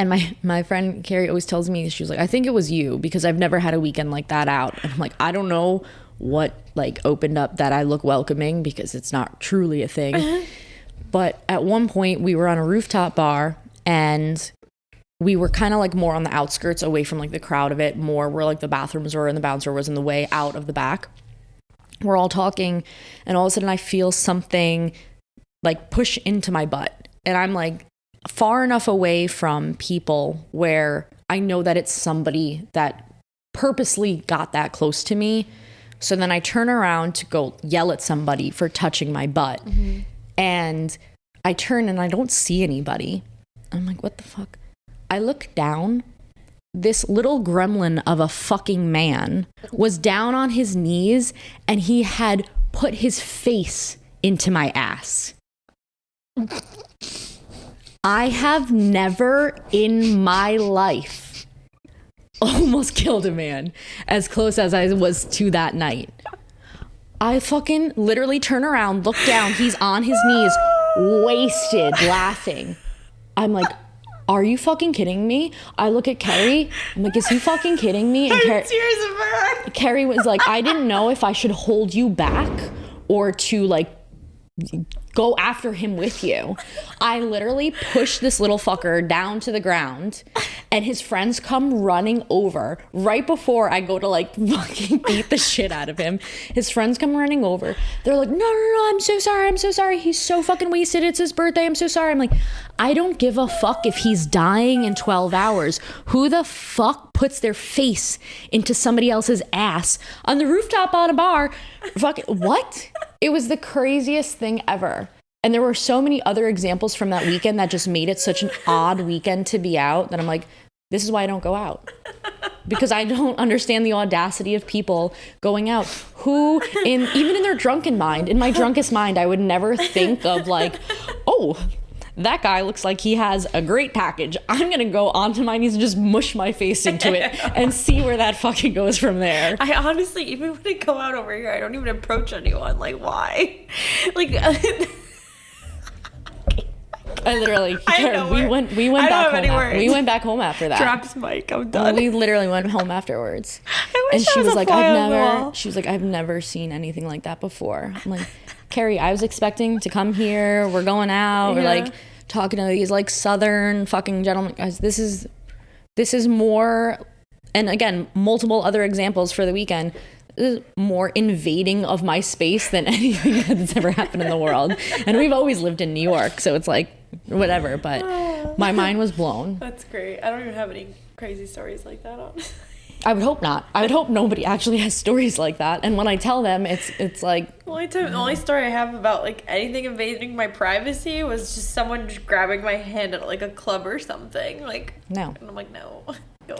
and my friend Carrie always tells me, she was like, I think it was you, because I've never had a weekend like that out. And I'm like, I don't know what like opened up that I look welcoming, because it's not truly a thing. But at one point we were on a rooftop bar, and we were kind of like more on the outskirts, away from like the crowd of it, more where like the bathrooms were and the bouncer was in the way out of the back. We're all talking, and all of a sudden I feel something like push into my butt, and I'm like far enough away from people where I know that it's somebody that purposely got that close to me. So then I turn around to go yell at somebody for touching my butt. Mm-hmm. And I turn and I don't see anybody. I'm like, what the fuck? I look down. This little gremlin of a fucking man was down on his knees, and he had put his face into my ass. I have never in my life almost killed a man as close as I was to that night. I fucking literally turn around, look down. He's on his knees, wasted, laughing. I'm like, are you fucking kidding me? I look at Carrie. I'm like, is he fucking kidding me? And Carrie was like, I didn't know if I should hold you back or to like go after him with you. I literally pushed this little fucker down to the ground, and his friends come running over right before I go to like fucking beat the shit out of him. His friends come running over. They're like, no, I'm so sorry. He's so fucking wasted. It's his birthday. I'm so sorry. I'm like, I don't give a fuck if he's dying in 12 hours. Who the fuck puts their face into somebody else's ass on the rooftop on a bar? Fuck, what? It was the craziest thing ever. And there were so many other examples from that weekend that just made it such an odd weekend to be out that I'm like, this is why I don't go out. Because I don't understand the audacity of people going out who, even in their drunken mind, in my drunkest mind, I would never think of like, oh, that guy looks like he has a great package. I'm going to go onto my knees and just mush my face into it and see where that fucking goes from there. I honestly, even when I go out over here, I don't even approach anyone. Like, why? Like, I literally, we went back home after that. Drops mic, I'm done. We literally went home afterwards. And she was like, I've never seen anything like that before. I'm like, Carrie, I was expecting to come here. We're going out. We're like talking to these like Southern fucking gentlemen. Guys, this is more, and again, multiple other examples for the weekend. This is more invading of my space than anything that's ever happened in the world. And we've always lived in New York, so it's like whatever. But my mind was blown. That's great. I don't even have any crazy stories like that on. I would hope not. I would hope nobody actually has stories like that. And when I tell them, it's like... The only story I have about like anything invading my privacy was just someone just grabbing my hand at like a club or something. Like, no. And I'm like, no.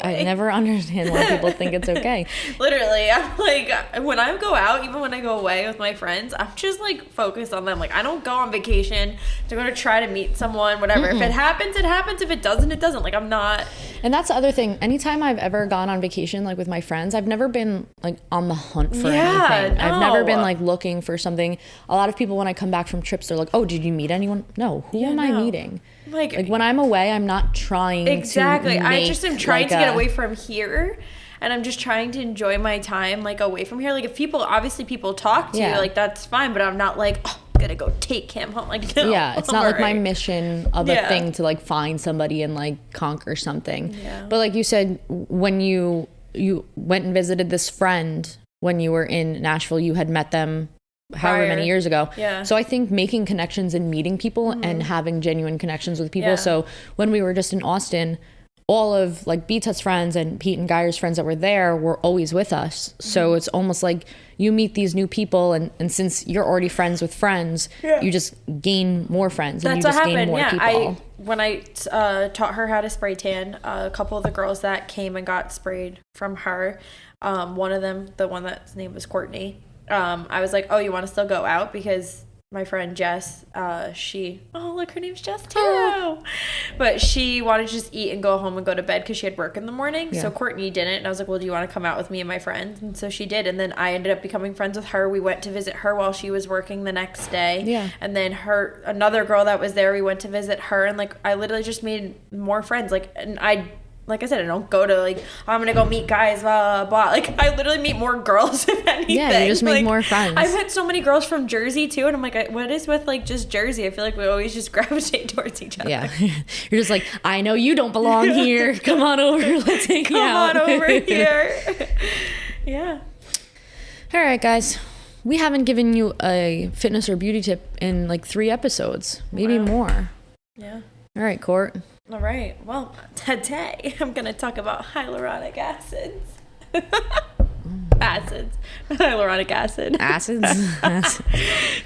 I never understand why people think it's okay. Literally, I'm like, when I go out, even when I go away with my friends, I'm just like focused on them. Like, I don't go on vacation to go to try to meet someone, whatever. If it happens, it happens. If it doesn't, it doesn't. Like, I'm not. And that's the other thing. Anytime I've ever gone on vacation, like with my friends, I've never been like on the hunt for anything. I've never been like looking for something. A lot of people, when I come back from trips, they're like, oh, did you meet anyone? No. Who am I meeting? Like when I'm away, I'm not trying to I just am trying to get away from here, and I'm just trying to enjoy my time like away from here. Like if people talk to you, like that's fine, but I'm not like, oh, I'm gonna go take him home. Like, no, it's not like my mission of a thing to like find somebody and like conquer something. But like you said, when you went and visited this friend when you were in Nashville, you had met them however many years ago. So I think making connections and meeting people and having genuine connections with people. So when we were just in Austin, all of like B-Tut's friends and Pete and Geyer's friends that were there were always with us. So it's almost like you meet these new people, and since you're already friends with friends, you just gain more friends. And that's you just what happened. Gain more people. When I taught her how to spray tan, a couple of the girls that came and got sprayed from her, one of them, the one that's name was Courtney, I was like, oh, you want to still go out? Because my friend Jess, her name's Jess too. But she wanted to just eat and go home and go to bed because she had work in the morning. So Courtney didn't. And I was like, well, do you want to come out with me and my friends? And so she did. And then I ended up becoming friends with her. We went to visit her while she was working the next day. And then another girl that was there, we went to visit her. And like, I literally just made more friends. Like I said, I don't go to like, oh, I'm gonna go meet guys, blah, blah, blah. Like, I literally meet more girls, if anything. Yeah, you just make more friends. I've met so many girls from Jersey, too, and I'm like, what is with, like, just Jersey? I feel like we always just gravitate towards each other. Yeah. You're just like, I know you don't belong here. Come on over. Let's hang out. Come on over here. Yeah. All right, guys. We haven't given you a fitness or beauty tip in, like, 3 episodes. Maybe more. Yeah. All right, Court. All right. Well, today I'm going to talk about hyaluronic acids. Acids. Hyaluronic acid. Acids.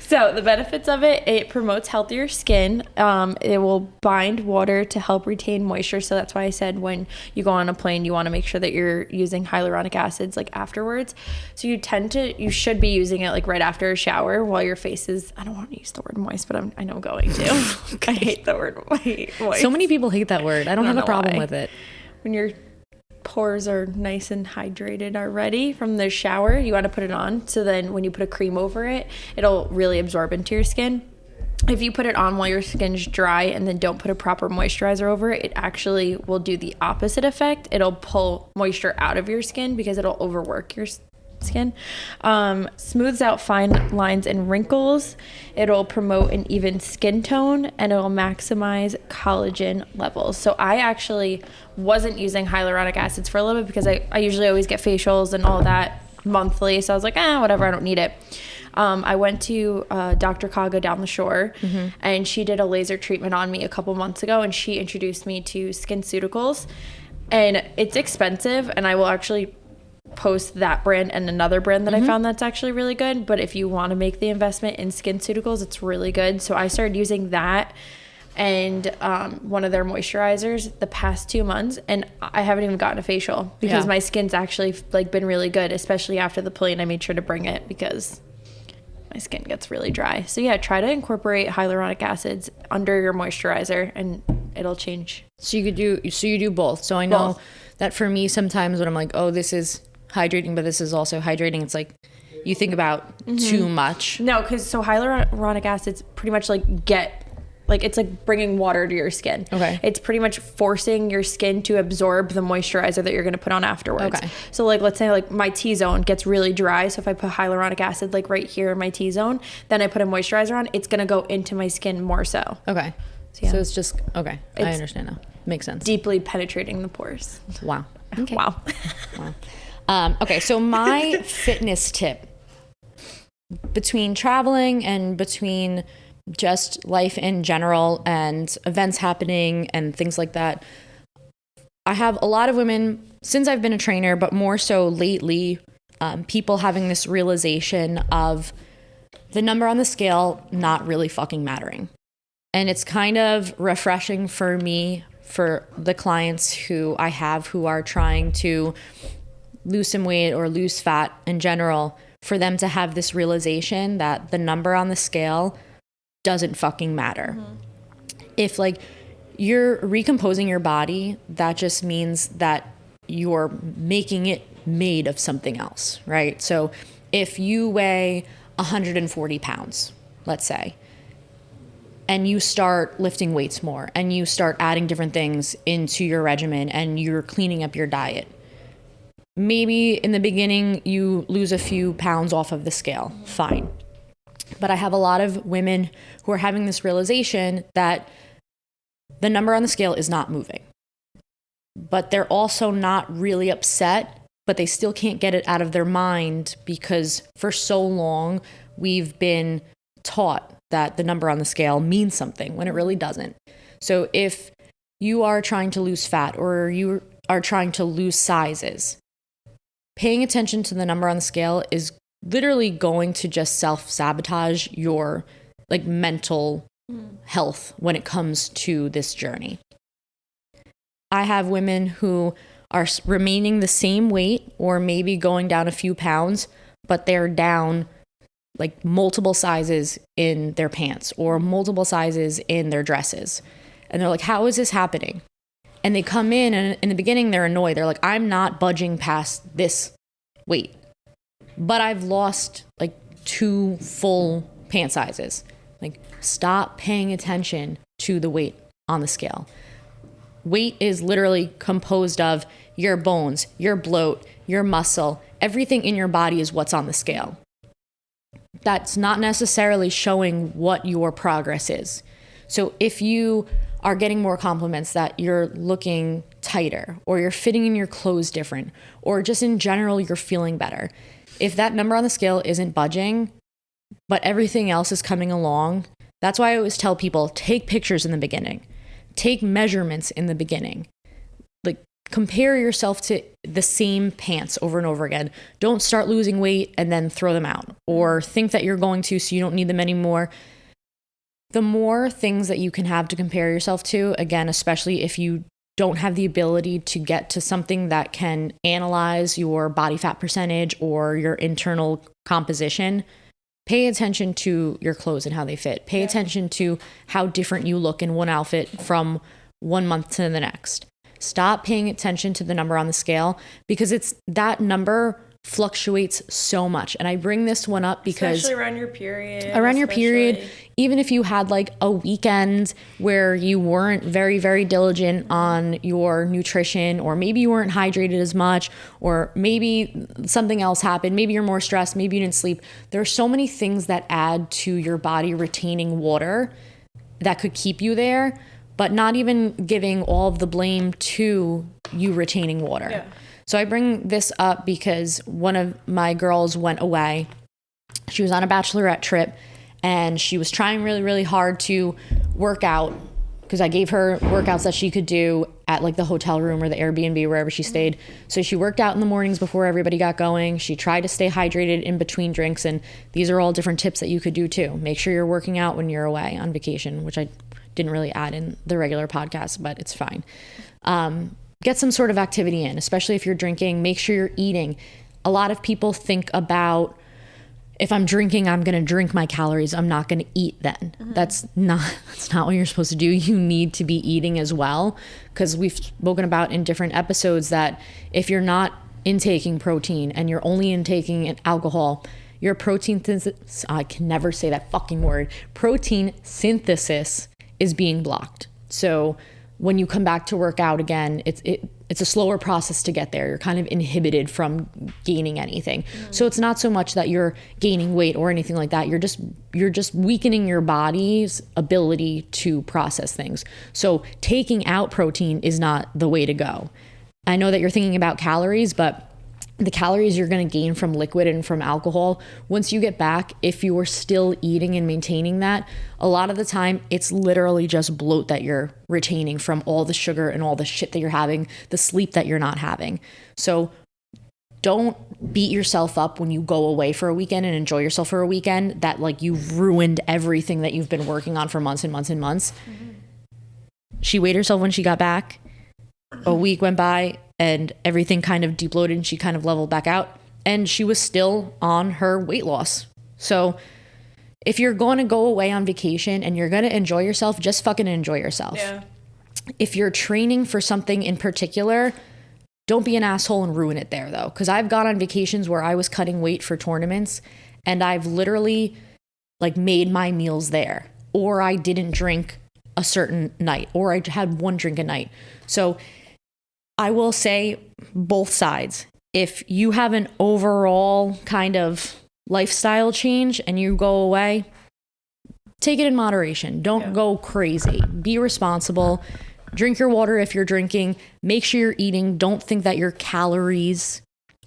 So the benefits of it promotes healthier skin. It will bind water to help retain moisture. So that's why I said when you go on a plane, you want to make sure that you're using hyaluronic acids like afterwards. So you should be using it like right after a shower while your face is, I don't want to use the word moist, but I know I'm going to. I hate the word moist. So many people hate that word. I don't have a problem with it. When your pores are nice and hydrated already from the shower, you want to put it on. So then when you put a cream over it, it'll really absorb into your skin. If you put it on while your skin's dry and then don't put a proper moisturizer over it, it actually will do the opposite effect. It'll pull moisture out of your skin because it'll overwork your skin. Smooths out fine lines and wrinkles. It'll promote an even skin tone, and it'll maximize collagen levels. So I actually wasn't using hyaluronic acids for a little bit because I usually always get facials and all that monthly. So I was like, whatever, I don't need it. I went to Dr. Kaga down the shore, and she did a laser treatment on me a couple months ago, and she introduced me to SkinCeuticals. And it's expensive, and I will actually post that brand and another brand that I found that's actually really good. But if you want to make the investment in SkinCeuticals, it's really good. So I started using that and one of their moisturizers the past 2 months, and I haven't even gotten a facial because my skin's actually like been really good, especially after the plane. I made sure to bring it because my skin gets really dry. So yeah, try to incorporate hyaluronic acids under your moisturizer and it'll change. So you do both. So I know that for me, sometimes when I'm like, oh, this is hydrating, but this is also hydrating, it's like you think about too much. No, because so hyaluronic acids pretty much it's like bringing water to your skin. Okay. It's pretty much forcing your skin to absorb the moisturizer that you're going to put on afterwards. Okay. So like, let's say like my T-zone gets really dry. So if I put hyaluronic acid like right here in my T-zone, then I put a moisturizer on, it's going to go into my skin more so. Okay. So, yeah. So it's just, okay. I understand now. Makes sense. Deeply penetrating the pores. Wow. Okay. Wow. Wow. Okay. So my fitness tip between traveling and between just life in general and events happening and things like that, I have a lot of women since I've been a trainer, but more so lately, people having this realization of the number on the scale not really fucking mattering. And it's kind of refreshing for me, for the clients who I have who are trying to lose some weight or lose fat in general, for them to have this realization that the number on the scale doesn't fucking matter. If like you're recomposing your body, that just means that you're making it made of something else, right? So if you weigh 140 pounds, let's say, and you start lifting weights more and you start adding different things into your regimen and you're cleaning up your diet, maybe in the beginning you lose a few pounds off of the scale, fine. But I have a lot of women who are having this realization that the number on the scale is not moving. But they're also not really upset, but they still can't get it out of their mind because for so long we've been taught that the number on the scale means something when it really doesn't. So if you are trying to lose fat or you are trying to lose sizes, paying attention to the number on the scale is literally going to just self-sabotage your like mental health when it comes to this journey. I have women who are remaining the same weight or maybe going down a few pounds, but they're down like multiple sizes in their pants or multiple sizes in their dresses. And they're like, how is this happening? And they come in and in the beginning they're annoyed. They're like, I'm not budging past this weight, but I've lost like 2 full pant sizes. Like, stop paying attention to the weight on the scale. Weight is literally composed of your bones, your bloat, your muscle. Everything in your body is what's on the scale. That's not necessarily showing what your progress is. So if you are getting more compliments that you're looking tighter or you're fitting in your clothes different or just in general you're feeling better, if that number on the scale isn't budging, but everything else is coming along, that's why I always tell people, take pictures in the beginning. Take measurements in the beginning. Like, compare yourself to the same pants over and over again. Don't start losing weight and then throw them out, or think that you're going to so you don't need them anymore. The more things that you can have to compare yourself to, again, especially if you don't have the ability to get to something that can analyze your body fat percentage or your internal composition, pay attention to your clothes and how they fit. Pay attention to how different you look in one outfit from 1 month to the next. Stop paying attention to the number on the scale, because that number fluctuates so much. And I bring this one up because especially around your period. Even if you had like a weekend where you weren't very, very diligent on your nutrition, or maybe you weren't hydrated as much, or maybe something else happened, maybe you're more stressed, maybe you didn't sleep. There are so many things that add to your body retaining water that could keep you there, but not even giving all of the blame to you retaining water. Yeah. So I bring this up because one of my girls went away. She was on a bachelorette trip, and she was trying really, really hard to work out, because I gave her workouts that she could do at like the hotel room or the Airbnb, wherever she stayed. So she worked out in the mornings before everybody got going. She tried to stay hydrated in between drinks. And these are all different tips that you could do too. Make sure you're working out when you're away on vacation, which I didn't really add in the regular podcast, but it's fine. Get some sort of activity in, especially if you're drinking. Make sure you're eating. A lot of people think about, if I'm drinking, I'm going to drink my calories. I'm not going to eat then. Mm-hmm. That's not what you're supposed to do. You need to be eating as well, because we've spoken about in different episodes that if you're not intaking protein and you're only intaking alcohol, your protein synthesis, I can never say that fucking word, protein synthesis is being blocked. So when you come back to work out again, it's a slower process to get there. You're kind of inhibited from gaining anything. So it's not so much that you're gaining weight or anything like that. You're just weakening your body's ability to process things. So taking out protein is not the way to go. I know that you're thinking about calories, but the calories you're going to gain from liquid and from alcohol, once you get back, if you are still eating and maintaining that, a lot of the time it's literally just bloat that you're retaining from all the sugar and all the shit that you're having, the sleep that you're not having. So don't beat yourself up when you go away for a weekend and enjoy yourself for a weekend that like you've ruined everything that you've been working on for months and months and months. Mm-hmm. She weighed herself when she got back. A week went by and everything kind of debloated and she kind of leveled back out, and she was still on her weight loss. So if you're going to go away on vacation and you're going to enjoy yourself, just fucking enjoy yourself. Yeah. If you're training for something in particular, don't be an asshole and ruin it there though. Cause I've gone on vacations where I was cutting weight for tournaments and I've literally like made my meals there, or I didn't drink a certain night, or I had one drink a night. So I will say both sides. If you have an overall kind of lifestyle change and you go away, take it in moderation. Don't go crazy. Be responsible. Drink your water if you're drinking. Make sure you're eating. Don't think that your calories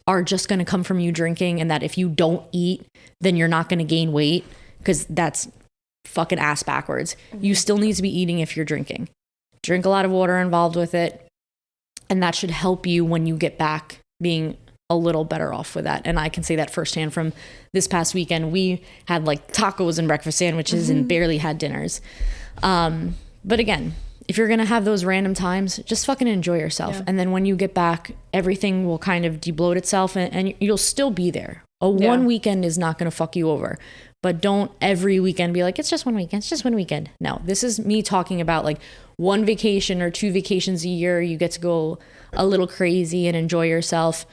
are just going to come from you drinking, and that if you don't eat, then you're not going to gain weight, because that's fucking ass backwards. Mm-hmm. You still need to be eating if you're drinking. Drink a lot of water involved with it. And that should help you when you get back being a little better off with that. And I can say that firsthand from this past weekend. We had like tacos and breakfast sandwiches and barely had dinners. But again, if you're going to have those random times, just fucking enjoy yourself. Yeah. And then when you get back, everything will kind of debloat itself and you'll still be there. One weekend is not going to fuck you over. But don't every weekend be like, it's just one weekend. It's just one weekend. No, this is me talking about like one vacation or 2 vacations a year. You get to go a little crazy and enjoy yourself.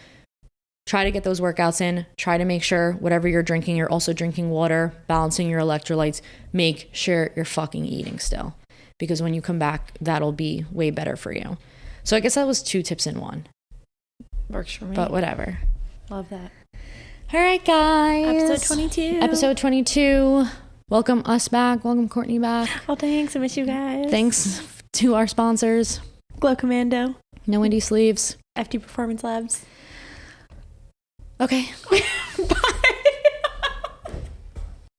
Try to get those workouts in. Try to make sure whatever you're drinking, you're also drinking water, balancing your electrolytes. Make sure you're fucking eating still. Because when you come back, that'll be way better for you. So I guess that was 2 tips in 1. Works for me. But whatever. Love that. All right, guys. Episode 22. Welcome us back. Welcome Courtney back. Oh, thanks. I miss you guys. Thanks to our sponsors. Glow Commando. No Windy Sleeves. FD Performance Labs. Okay.